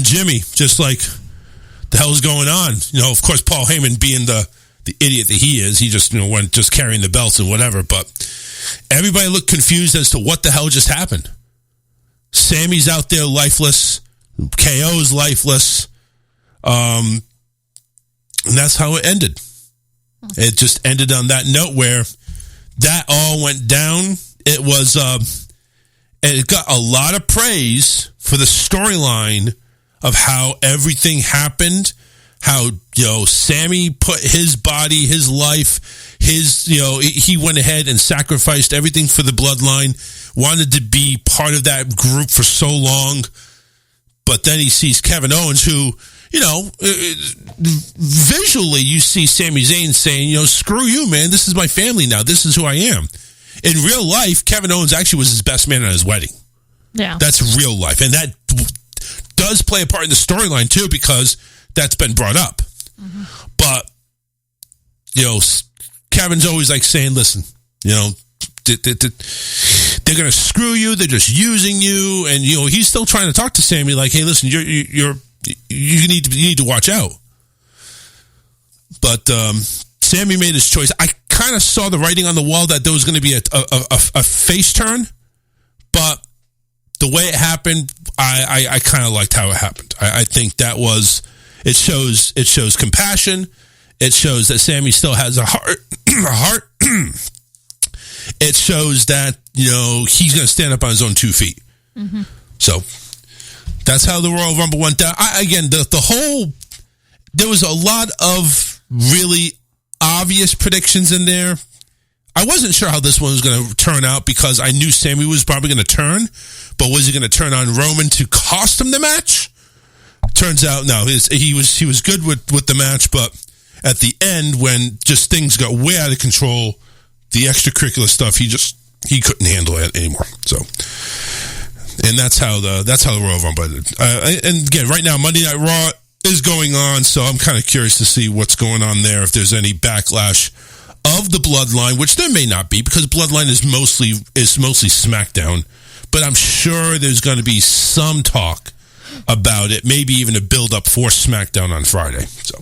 Jimmy, just like, the hell's going on? Of course, Paul Heyman, being the idiot that he is, he just went just carrying the belts and whatever. But everybody looked confused as to what the hell just happened. Sammy's out there lifeless. KO's lifeless. And that's how it ended. It just ended on that note where that all went down. It was, it got a lot of praise for the storyline of how everything happened, how, Sammy put his body, his life, he went ahead and sacrificed everything for the bloodline, wanted to be part of that group for so long, but then he sees Kevin Owens, who, visually you see Sami Zayn saying, screw you, man, this is my family now, this is who I am. In real life, Kevin Owens actually was his best man at his wedding. Yeah. That's real life. And that does play a part in the storyline, too, because that's been brought up. Mm-hmm. But, Kevin's always like saying, listen, they're going to screw you. They're just using you. And, he's still trying to talk to Sammy like, hey, listen, you need to watch out. But Sammy made his choice. I kind of saw the writing on the wall that there was going to be a face turn, but the way it happened, I kind of liked how it happened. I think that was, it shows compassion. It shows that Sammy still has a heart. It shows that, he's going to stand up on his own 2 feet. Mm-hmm. So that's how the Royal Rumble went down. There was a lot of really obvious predictions in there. I wasn't sure how this one was going to turn out, because I knew Sammy was probably going to turn, but was he going to turn on Roman to cost him the match? Turns out, no, he was good with the match, but at the end, when just things got way out of control, the extracurricular stuff, he couldn't handle it anymore. So, and that's how the Royal Rumble ended. And again, right now, Monday Night Raw is going on, so I'm kind of curious to see what's going on there, if there's any backlash of the Bloodline, which there may not be, because Bloodline is mostly SmackDown, but I'm sure there's going to be some talk about it, maybe even a build-up for SmackDown on Friday. So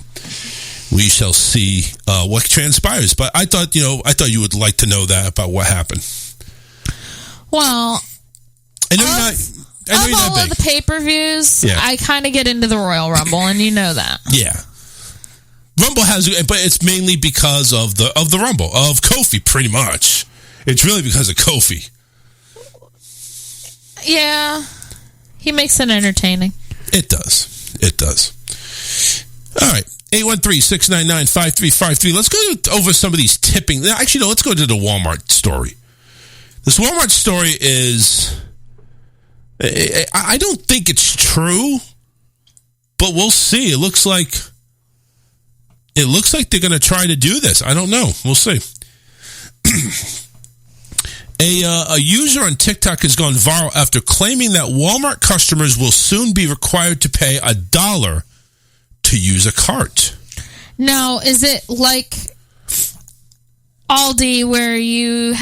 we shall see what transpires. But I thought you would like to know that about what happened. Well, I know you're not. I know all of the pay-per-views, yeah. I kind of get into the Royal Rumble, and you know that. Yeah. Rumble has, but it's mainly because of the Rumble, of Kofi, pretty much. It's really because of Kofi. Yeah. He makes it entertaining. It does. All right. 813-699-5353. Let's go over some of these tipping. Actually, no, let's go to the Walmart story. This Walmart story is... I don't think it's true, but we'll see. It looks like they're going to try to do this. I don't know. We'll see. A user on TikTok has gone viral after claiming that Walmart customers will soon be required to pay $1 to use a cart. Now, is it like Aldi where you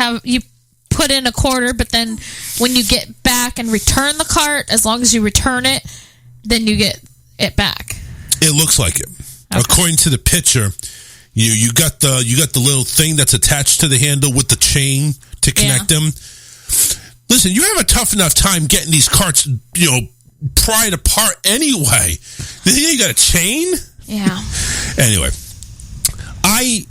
put in a quarter, but then when you get back and return the cart, as long as you return it, then you get it back? It looks like it. Okay. According to the picture, you got the little thing that's attached to the handle with the chain to connect them. Listen, you have a tough enough time getting these carts, pried apart anyway. Then you got a chain? Yeah. Anyway, I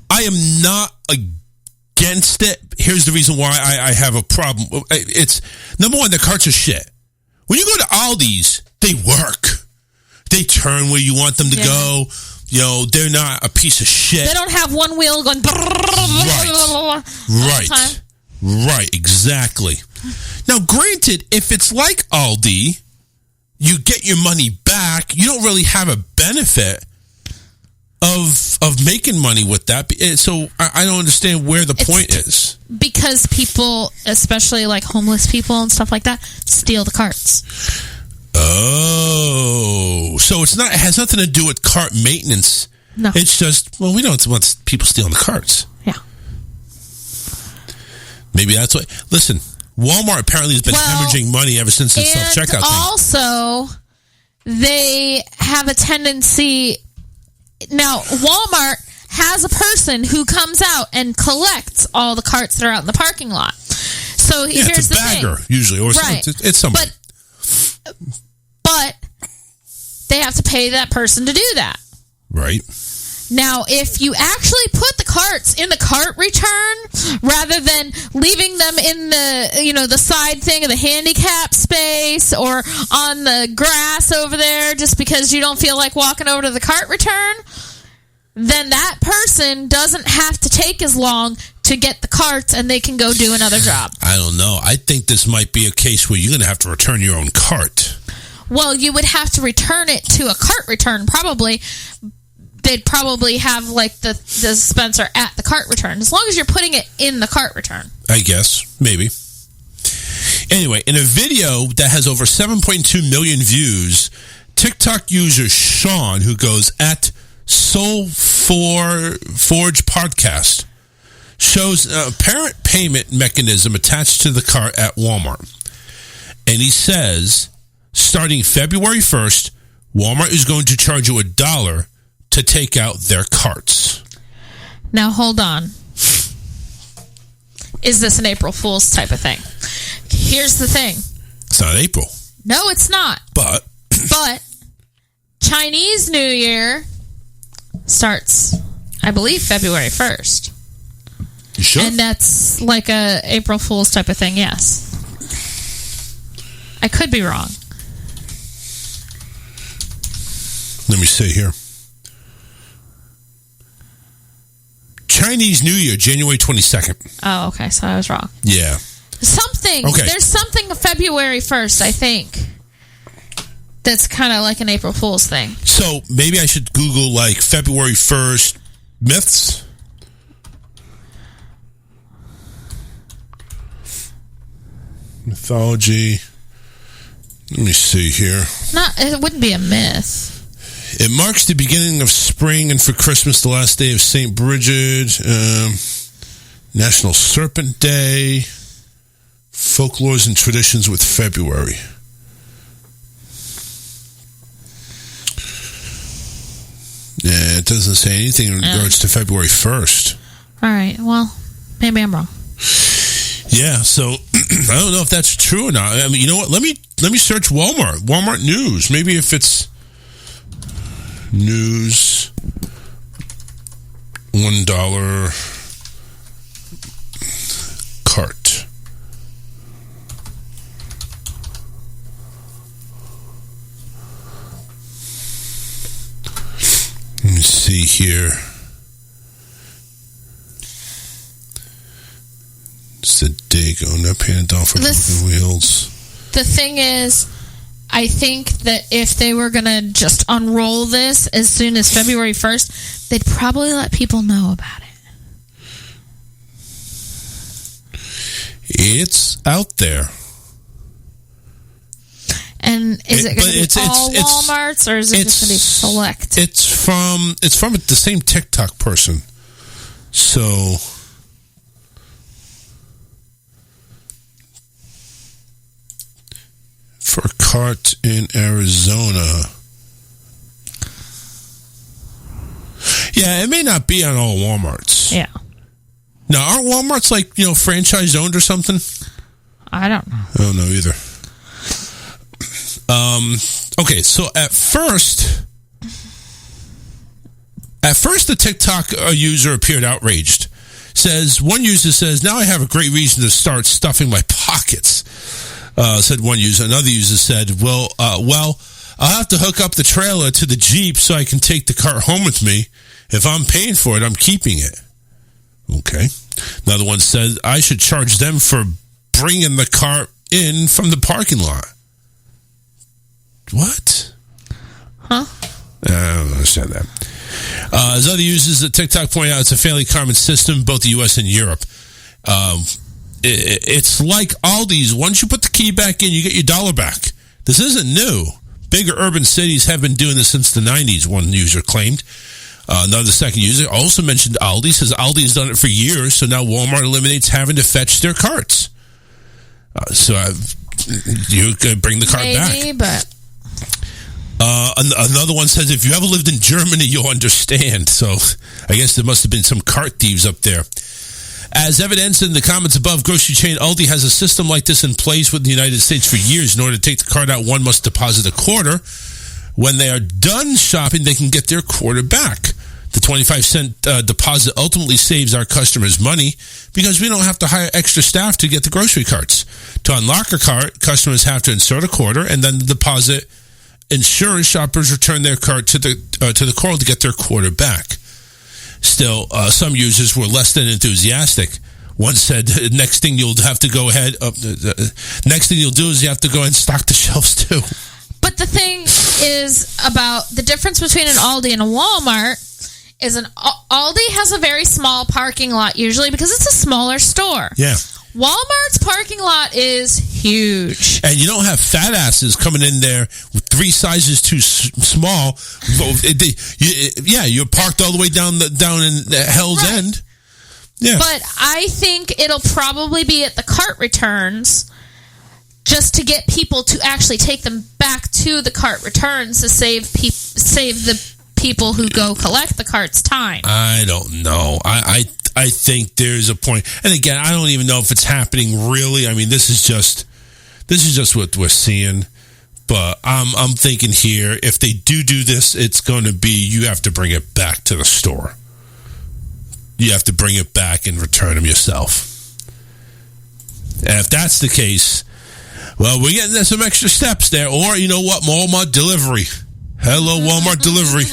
am not against it. Here's the reason why I have a problem. It's, number one, the carts are shit. When you go to Aldi's, they work. They turn where you want them to go. They're not a piece of shit. They don't have one wheel going... Right, exactly. Now, granted, if it's like Aldi, you get your money back. You don't really have a benefit of making money with that. So I don't understand where the point is. Because people, especially like homeless people and stuff like that, steal the carts. Oh, so it has nothing to do with cart maintenance. No. It's just, we don't want people stealing the carts. Yeah. Maybe that's what... Listen, Walmart apparently has been hemorrhaging money ever since the self-checkout thing. Also, they have a tendency... Now, Walmart has a person who comes out and collects all the carts that are out in the parking lot. So here's the thing. It's a bagger, usually. Or right. It's somebody. But they have to pay that person to do that. Right. Now, if you actually put the carts in the cart return rather than leaving them in the side thing of the handicap space or on the grass over there just because you don't feel like walking over to the cart return, then that person doesn't have to take as long to get the carts and they can go do another job. I don't know. I think this might be a case where you're going to have to return your own cart. Well, you would have to return it to a cart return, probably. They'd probably have like the dispenser at the cart return, as long as you're putting it in the cart return. I guess, maybe. Anyway, in a video that has over 7.2 million views, TikTok user Sean, who goes at Soul Forge Podcast, shows an apparent payment mechanism attached to the cart at Walmart. And he says, starting February 1st, Walmart is going to charge you $1 to take out their carts. Now, hold on. Is this an April Fool's type of thing? Here's the thing. It's not April. No, it's not. But Chinese New Year starts, I believe, February 1st. You sure? And that's like a April Fool's type of thing, yes. I could be wrong. Let me see here. Chinese New Year, January 22nd. Oh, okay. So I was wrong. Yeah. There's something February 1st, I think, that's kind of like an April Fool's thing. So maybe I should Google like February 1st myths. Mythology. Let me see here. It wouldn't be a myth. It marks the beginning of spring, and for Christmas, the last day of St. Bridget, National Serpent Day, folklores and traditions with February. Yeah, it doesn't say anything in regards to February 1st. All right, well, maybe I'm wrong. Yeah, so I don't know if that's true or not. I mean, you know what? Let me search Walmart news. Maybe if it's news, $1 cart. me see here. It's the Dago, not paying down for broken wheels. The thing is, I think that if they were going to just unroll this as soon as February 1st, they'd probably let people know about it. It's out there. And is it going to be all Walmarts, or is it just going to be select? It's from the same TikTok person. So for a cart in Arizona. Yeah, it may not be on all Walmarts. Yeah. Now, aren't Walmarts like, franchise owned or something? I don't know. I don't know either. Okay, so at first the TikTok user appeared outraged. One user says, now I have a great reason to start stuffing my pockets. Said one user. Another user said, well, I'll have to hook up the trailer to the Jeep so I can take the cart home with me. If I'm paying for it, I'm keeping it. Okay. Another one said, I should charge them for bringing the cart in from the parking lot. What? Huh? I don't understand that. As other users at TikTok point out, it's a fairly common system in both the U.S. and Europe. It's like Aldi's. Once you put the key back in, you get your dollar back. This isn't new. Bigger urban cities have been doing this since the 90s, one user claimed. Another second user also mentioned Aldi, says Aldi has done it for years, so now Walmart eliminates having to fetch their carts. You could bring the cart back. Maybe, but... Another one says, if you ever lived in Germany, you'll understand. So I guess there must have been some cart thieves up there. As evidenced in the comments above, grocery chain Aldi has a system like this in place with the United States for years. In order to take the cart out, one must deposit a quarter. When they are done shopping, they can get their quarter back. The 25-cent deposit ultimately saves our customers money because we don't have to hire extra staff to get the grocery carts. To unlock a cart, customers have to insert a quarter, and then the deposit ensures shoppers return their cart to the coral to get their quarter back. Still, some users were less than enthusiastic. One said, next thing you'll do is you have to go ahead and stock the shelves too. But the thing is about the difference between an Aldi and a Walmart is Aldi has a very small parking lot usually because it's a smaller store. Yeah. Walmart's parking lot is huge. And you don't have fat asses coming in there with 3 sizes too small. You're parked all the way down in Hell's End. Yeah. But I think it'll probably be at the cart returns just to get people to actually take them back to the cart returns to save the people who go collect the carts time. I don't know. I think there's a point. And again, I don't even know if it's happening really. I mean, this is just what we're seeing. But I'm thinking here, if they do this, it's going to be you have to bring it back to the store. You have to bring it back and return them yourself. And if that's the case, well, we're getting some extra steps there. Or, you know what, Walmart delivery. Hello, Walmart delivery.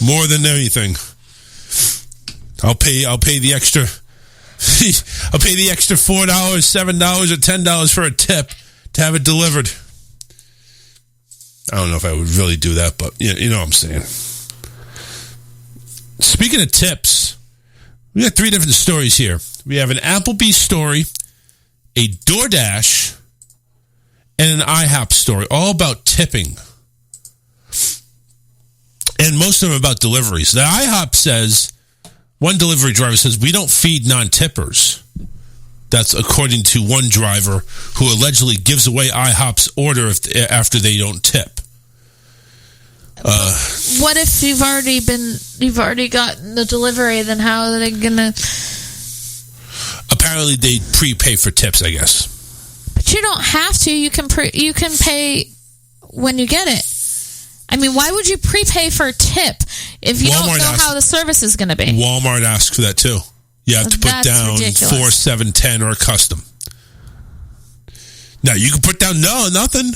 More than anything. I'll pay the extra. I'll pay the extra $4, $7, or $10 for a tip to have it delivered. I don't know if I would really do that, but you know what I'm saying. Speaking of tips, we got 3 different stories here. We have an Applebee's story, a DoorDash, and an IHOP story, all about tipping. And most of them about deliveries. The IHOP says, one delivery driver says, we don't feed non-tippers. That's according to one driver who allegedly gives away IHOP's order after they don't tip. What if you've already gotten the delivery? Then how are they gonna? Apparently, they prepay for tips, I guess. But you don't have to. You can pay when you get it. I mean, why would you prepay for a tip if you don't know how the service is going to be? Walmart asks for that too. You have to put down ridiculous. 4, 7, 10 or a custom. Now you can put down nothing.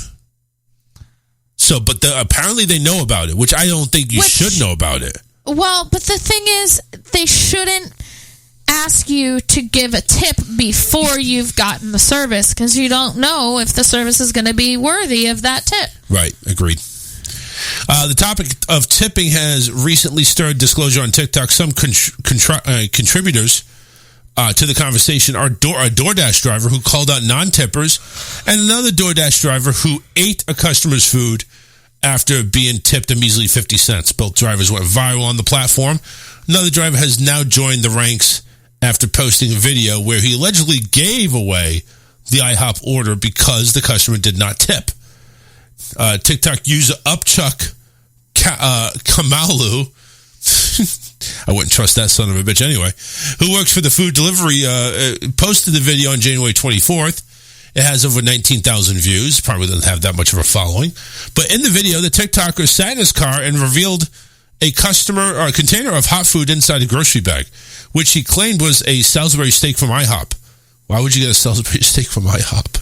So, but apparently they know about it, which I don't think you should know about it. Well, but the thing is, they shouldn't ask you to give a tip before you've gotten the service, because you don't know if the service is going to be worthy of that tip. Right, agreed. The topic of tipping has recently stirred disclosure on TikTok. Some contributors to the conversation are a DoorDash driver who called out non-tippers and another DoorDash driver who ate a customer's food after being tipped a measly 50 cents. Both drivers went viral on the platform. Another driver has now joined the ranks after posting a video where he allegedly gave away the IHOP order because the customer did not tip. TikTok user Upchuck Kamalu, I wouldn't trust that son of a bitch anyway, who works for the food delivery, posted the video on January 24th. It has over 19,000 views. Probably doesn't have that much of a following. But in the video, the TikToker sat in his car and revealed a container of hot food inside a grocery bag, which he claimed was a Salisbury steak from IHOP. Why would you get a Salisbury steak from IHOP?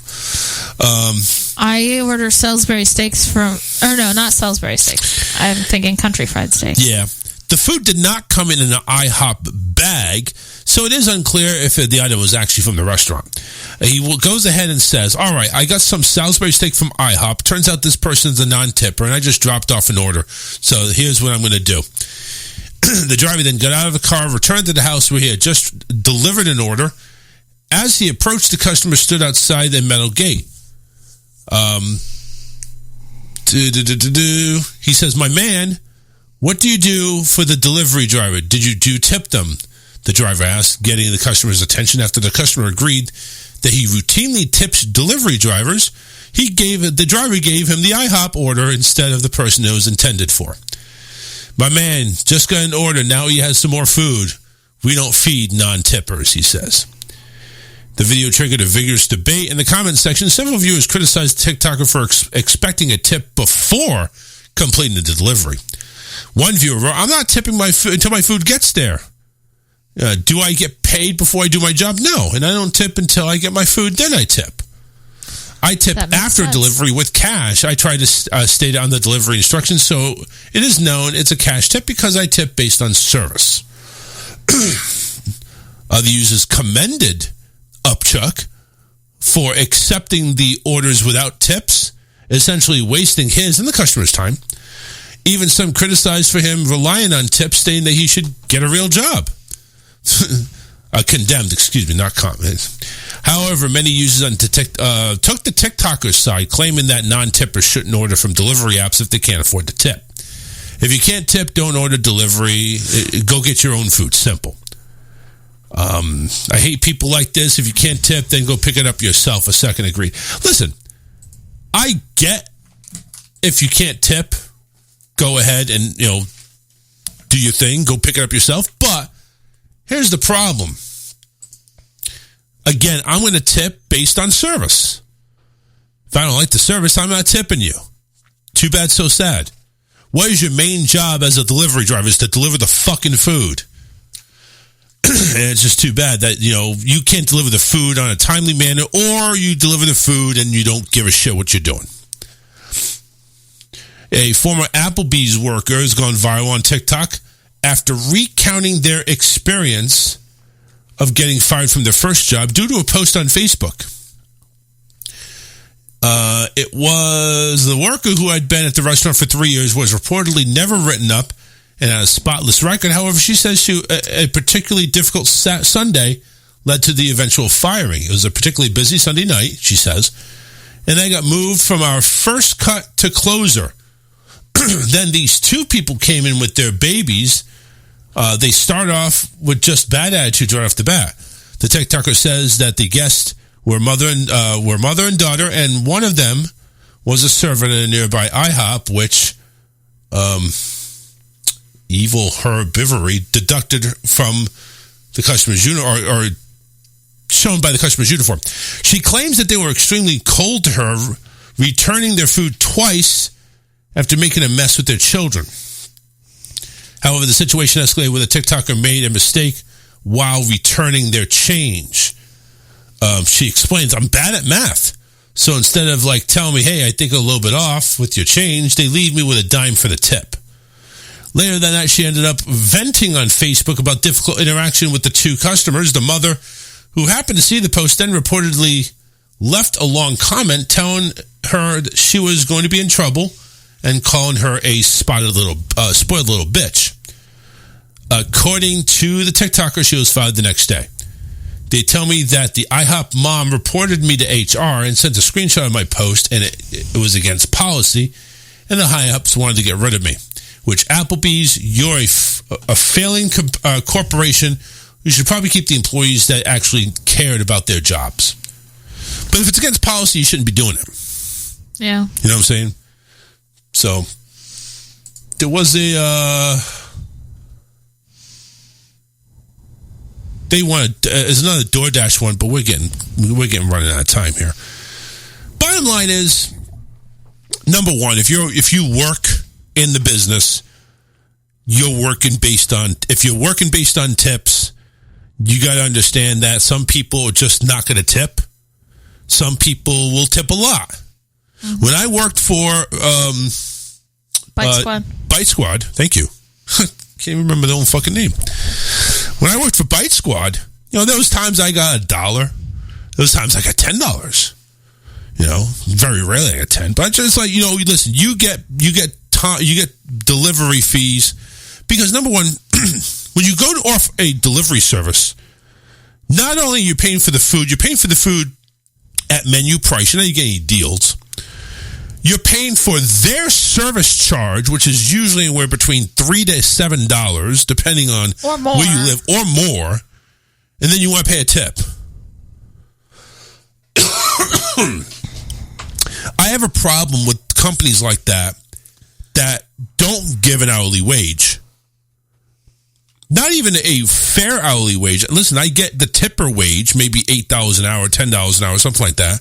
I order Salisbury steaks from... Or no, not Salisbury steaks. I'm thinking country fried steak. Yeah. The food did not come in an IHOP bag, so it is unclear if the item was actually from the restaurant. He goes ahead and says, all right, I got some Salisbury steak from IHOP. Turns out this person's a non-tipper, and I just dropped off an order. So here's what I'm going to do. The driver then got out of the car, returned to the house where he had just delivered an order. As he approached, the customer stood outside the metal gate. He says, my man, what do you do for the delivery driver? Do you tip them? The driver asked, getting the customer's attention. After the customer agreed that he routinely tips delivery drivers, the driver gave him the IHOP order instead of the person it was intended for. My man just got an order. Now he has some more food. We don't feed non-tippers, he says. The video triggered a vigorous debate in the comments section. Several viewers criticized TikToker for expecting a tip before completing the delivery. One viewer wrote, I'm not tipping my food until my food gets there. Do I get paid before I do my job? No. And I don't tip until I get my food, then I tip. I tip after delivery with cash. I try to state on the delivery instructions, so it is known it's a cash tip because I tip based on service. Other users commended Upchuck for accepting the orders without tips, essentially wasting his and the customer's time. Even some criticized for him relying on tips, stating that he should get a real job. Condemned, not comments. However, many users took the TikToker's side, claiming that non-tippers shouldn't order from delivery apps if they can't afford to tip. If you can't tip, don't order delivery. Go get your own food. Simple. I hate people like this. If you can't tip, then go pick it up yourself. A second agreed. Listen, I get if you can't tip, go ahead and, do your thing. Go pick it up yourself. But here's the problem. Again, I'm going to tip based on service. If I don't like the service, I'm not tipping you. Too bad, so sad. What is your main job as a delivery driver? Is to deliver the fucking food. And it's just too bad that, you can't deliver the food on a timely manner, or you deliver the food and you don't give a shit what you're doing. A former Applebee's worker has gone viral on TikTok after recounting their experience of getting fired from their first job due to a post on Facebook. It was the worker who had been at the restaurant for 3 years, was reportedly never written up and had a spotless record. However, she says a particularly difficult Sunday led to the eventual firing. It was a particularly busy Sunday night, she says, and I got moved from our first cut to closer. Then these two people came in with their babies. They start off with just bad attitudes right off the bat. The TikToker says that the guests were mother and daughter, and one of them was a server at a nearby IHOP, which evil herbivory deducted from the customer's uniform, or shown by the customer's uniform. She claims that they were extremely cold to her, returning their food twice after making a mess with their children. However, the situation escalated when the TikToker made a mistake while returning their change. She explains, I'm bad at math. So instead of telling me, hey, I think a little bit off with your change, they leave me with a dime for the tip. Later that night, she ended up venting on Facebook about difficult interaction with the two customers. The mother, who happened to see the post, then reportedly left a long comment telling her that she was going to be in trouble and calling her a spoiled little bitch. According to the TikToker, she was fired the next day. They tell me that the IHOP mom reported me to HR and sent a screenshot of my post, and it was against policy, and the high-ups wanted to get rid of me. Which, Applebee's, you're a failing corporation. You should probably keep the employees that actually cared about their jobs. But if it's against policy, you shouldn't be doing it. Yeah. You know what I'm saying? So, there was they wanted, there's another DoorDash one, but we're getting running out of time here. Bottom line is, number one, if you work in the business, if you're working based on tips, you got to understand that some people are just not going to tip. Some people will tip a lot. Mm-hmm. When I worked for Bite Squad, thank you. Can't even remember their own fucking name. When I worked for Bite Squad, there was times I got $1. There was times I got $10. Very rarely I got 10. But just like, listen, you get delivery fees because, number one, when you go to offer a delivery service, not only are you paying for the food, you're paying for the food at menu price. You're not getting any deals. You're paying for their service charge, which is usually anywhere between $3 to $7, depending on where you live, or more. And then you want to pay a tip. I have a problem with companies like that don't give an hourly wage. Not even a fair hourly wage. Listen, I get the tipper wage, maybe $8 an hour, $10 an hour, something like that.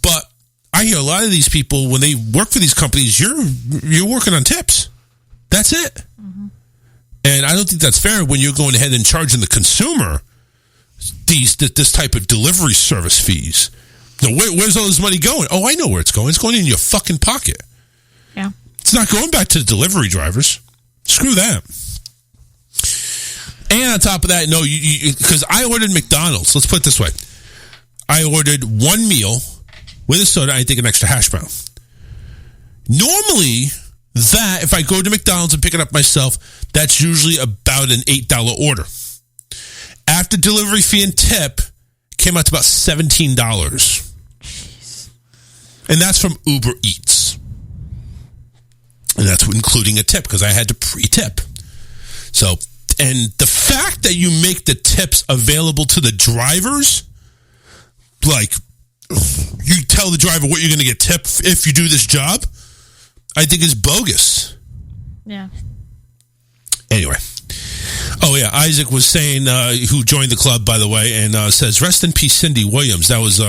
But I hear a lot of these people, when they work for these companies, you're working on tips. That's it. Mm-hmm. And I don't think that's fair when you're going ahead and charging the consumer this type of delivery service fees. Now, where's all this money going? Oh, I know where it's going. It's going in your fucking pocket. Yeah. It's not going back to the delivery drivers. Screw that. And on top of that, no, because I ordered McDonald's. Let's put it this way. I ordered one meal with a soda. I take an extra hash brown. Normally, if I go to McDonald's and pick it up myself, that's usually about an $8 order. After delivery fee and tip, came out to about $17. Jeez. And that's from Uber Eats. And that's including a tip, because I had to pre-tip. So, and the fact that you make the tips available to the drivers, like, you tell the driver what you're going to get tipped if you do this job, I think is bogus. Yeah. Anyway. Oh, yeah. Isaac was saying, who joined the club, by the way, and says, rest in peace, Cindy Williams. That was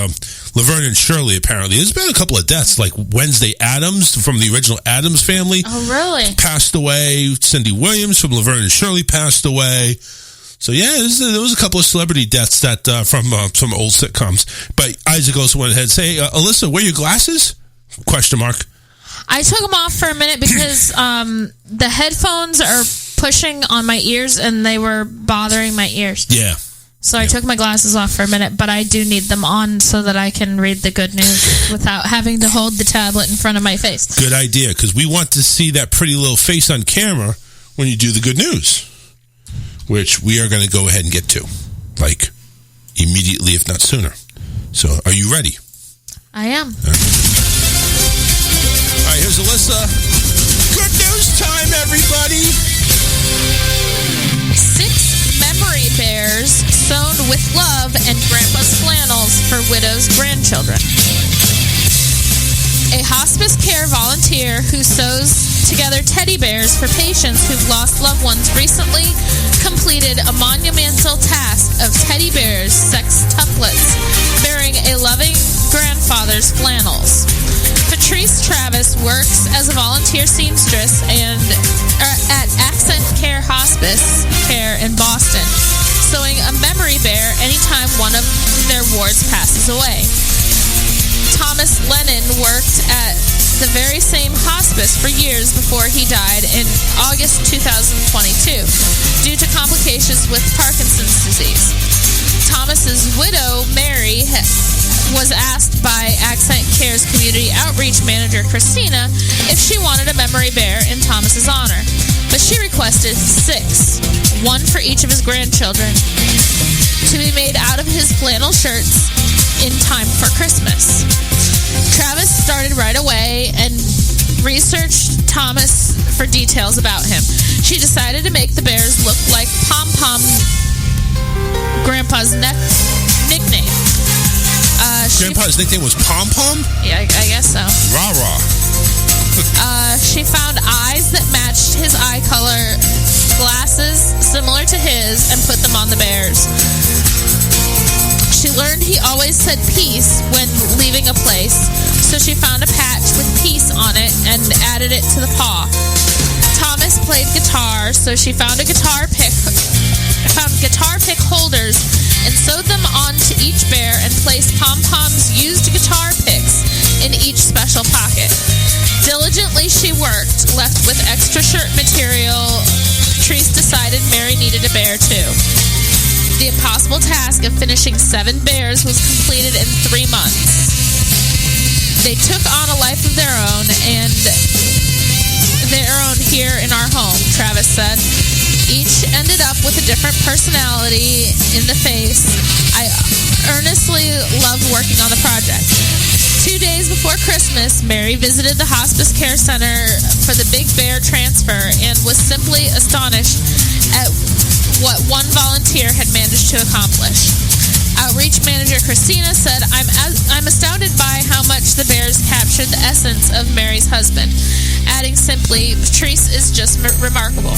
Laverne and Shirley, apparently. There's been a couple of deaths, like Wednesday Addams from the original Addams family. Oh, really? Passed away. Cindy Williams from Laverne and Shirley passed away. So, yeah, there was a couple of celebrity deaths that from some old sitcoms. But Isaac also went ahead and say, Alyssa, wear your glasses? Question mark. I took them off for a minute because the headphones are pushing on my ears and they were bothering my ears. Yeah. So I took my glasses off for a minute, but I do need them on so that I can read the good news without having to hold the tablet in front of my face. Good idea, because we want to see that pretty little face on camera when you do the good news, which we are going to go ahead and get to, like, immediately, if not sooner. So, are you ready? I am. All right, here's Alyssa. Good news time, everybody. 6 memory bears sewn with love and Grandpa's flannels for widows' grandchildren. A hospice care volunteer who sews together teddy bears for patients who've lost loved ones recently completed a monumental task of teddy bears, sextuplets, bearing a loving grandfather's flannels. Patrice Travis works as a volunteer seamstress and at Accent Care Hospice Care in Boston, sewing a memory bear anytime one of their wards passes away. Thomas Lennon worked at the very same hospice for years before he died in August 2022 due to complications with Parkinson's disease. Thomas's widow, Mary, was asked by Accent Care's community outreach manager, Christina, if she wanted a memory bear in Thomas's honor. But she requested 6, one for each of his grandchildren, to be made out of his flannel shirts in time for Christmas. Travis started right away and researched Thomas for details about him. She decided to make the bears look like Pom-Pom, Grandpa's nickname. Grandpa's nickname was Pom-Pom? Yeah, I guess so. Rah-rah. She found eyes that matched his eye color, glasses similar to his, and put them on the bears. She learned he always said peace when leaving a place, so she found a patch with peace on it and added it to the paw. Thomas played guitar, so she found guitar pick holders and sewed them onto each bear and placed Pom-Pom's used guitar picks in each special pocket. Diligently she worked, left with extra shirt material. Patrice decided Mary needed a bear too. The impossible task of finishing 7 bears was completed in 3 months. They took on a life of their own here in our home, Travis said. Each ended up with a different personality in the face. I earnestly loved working on the project. 2 days before Christmas, Mary visited the hospice care center for the Big Bear transfer and was simply astonished at what one volunteer had managed to accomplish. Outreach manager Christina said, I'm astounded by how much the bears captured the essence of Mary's husband, adding simply, Patrice is just remarkable.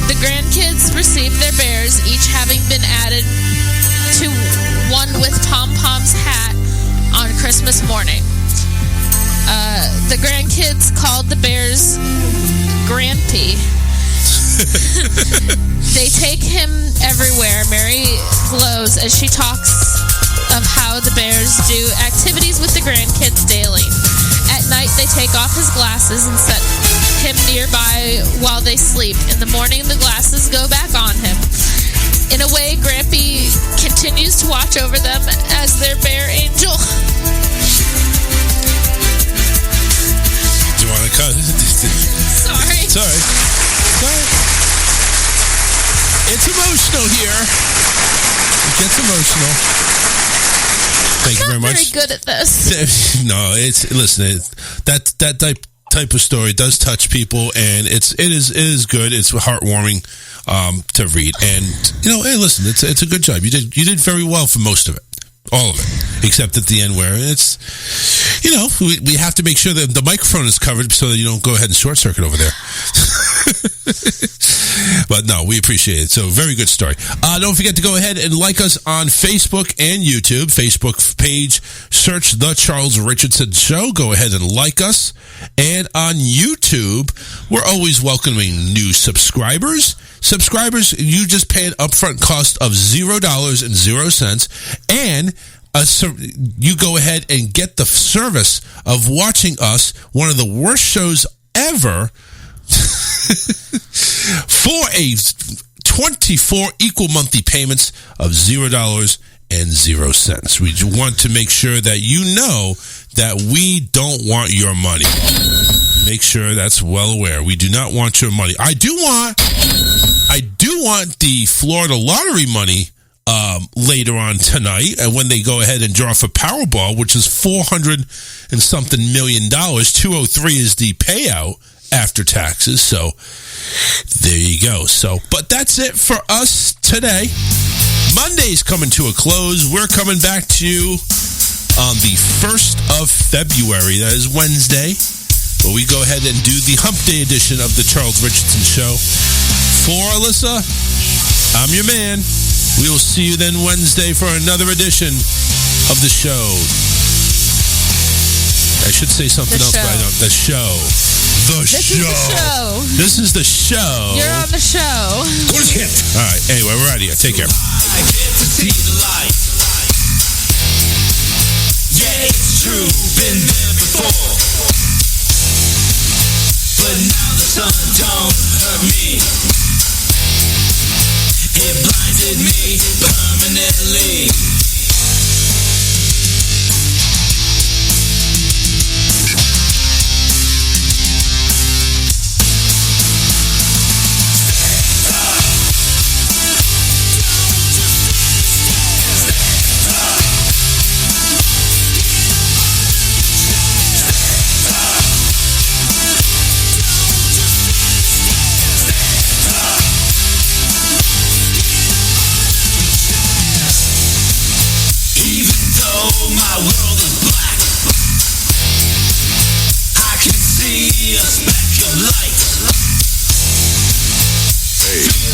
The grandkids received their bears, each having been added to one with Pom-Pom's hat on Christmas morning. The grandkids called the bears Grandpy. They take him everywhere. Mary glows as she talks of how the bears do activities with the grandkids daily. At night, they take off his glasses and set him nearby while they sleep. In the morning, the glasses go back on him. In a way, Grampy continues to watch over them as their bear angel. Do you want to cut? Sorry. Sorry. It's emotional here. It gets emotional. Thank you very much. I'm very good at this. No, listen. That type of story does touch people, and it is good. It's heartwarming to read, and hey, listen, it's a good job. You did very well for most of it, all of it, except at the end where it's we have to make sure that the microphone is covered so that you don't go ahead and short circuit over there. But no, we appreciate it. So very good story. Don't forget to go ahead and like us on Facebook and YouTube. Facebook page, search The Charles Richardson Show. Go ahead and like us. And on YouTube, we're always welcoming new subscribers. Subscribers, you just pay an upfront cost of $0.00, and you go ahead and get the service of watching us, one of the worst shows ever, for a 24 equal monthly payments of $0.00. We want to make sure that you know that we don't want your money. Make sure that's well aware. We do not want your money. I do want the Florida lottery money later on tonight, and when they go ahead and draw for Powerball, which is $400 and something million. 203 is the payout after taxes. So there you go. But that's it for us today. Monday's coming to a close. We're coming back to you on the 1st of February. That is Wednesday. But we go ahead and do the Hump Day edition of the Charles Richardson Show. For Alyssa, I'm your man. We will see you then Wednesday for another edition of the show. I should say something else, but I don't. The show. This is the show. This is the show. You're on the show. Go to hit. All right. Anyway, we're out of here. Take care. I get to see the light. Yeah, it's true. Been there before. but now the sun don't hurt me. It blinded me permanently. My world is black. I can see a speck of light. Hey.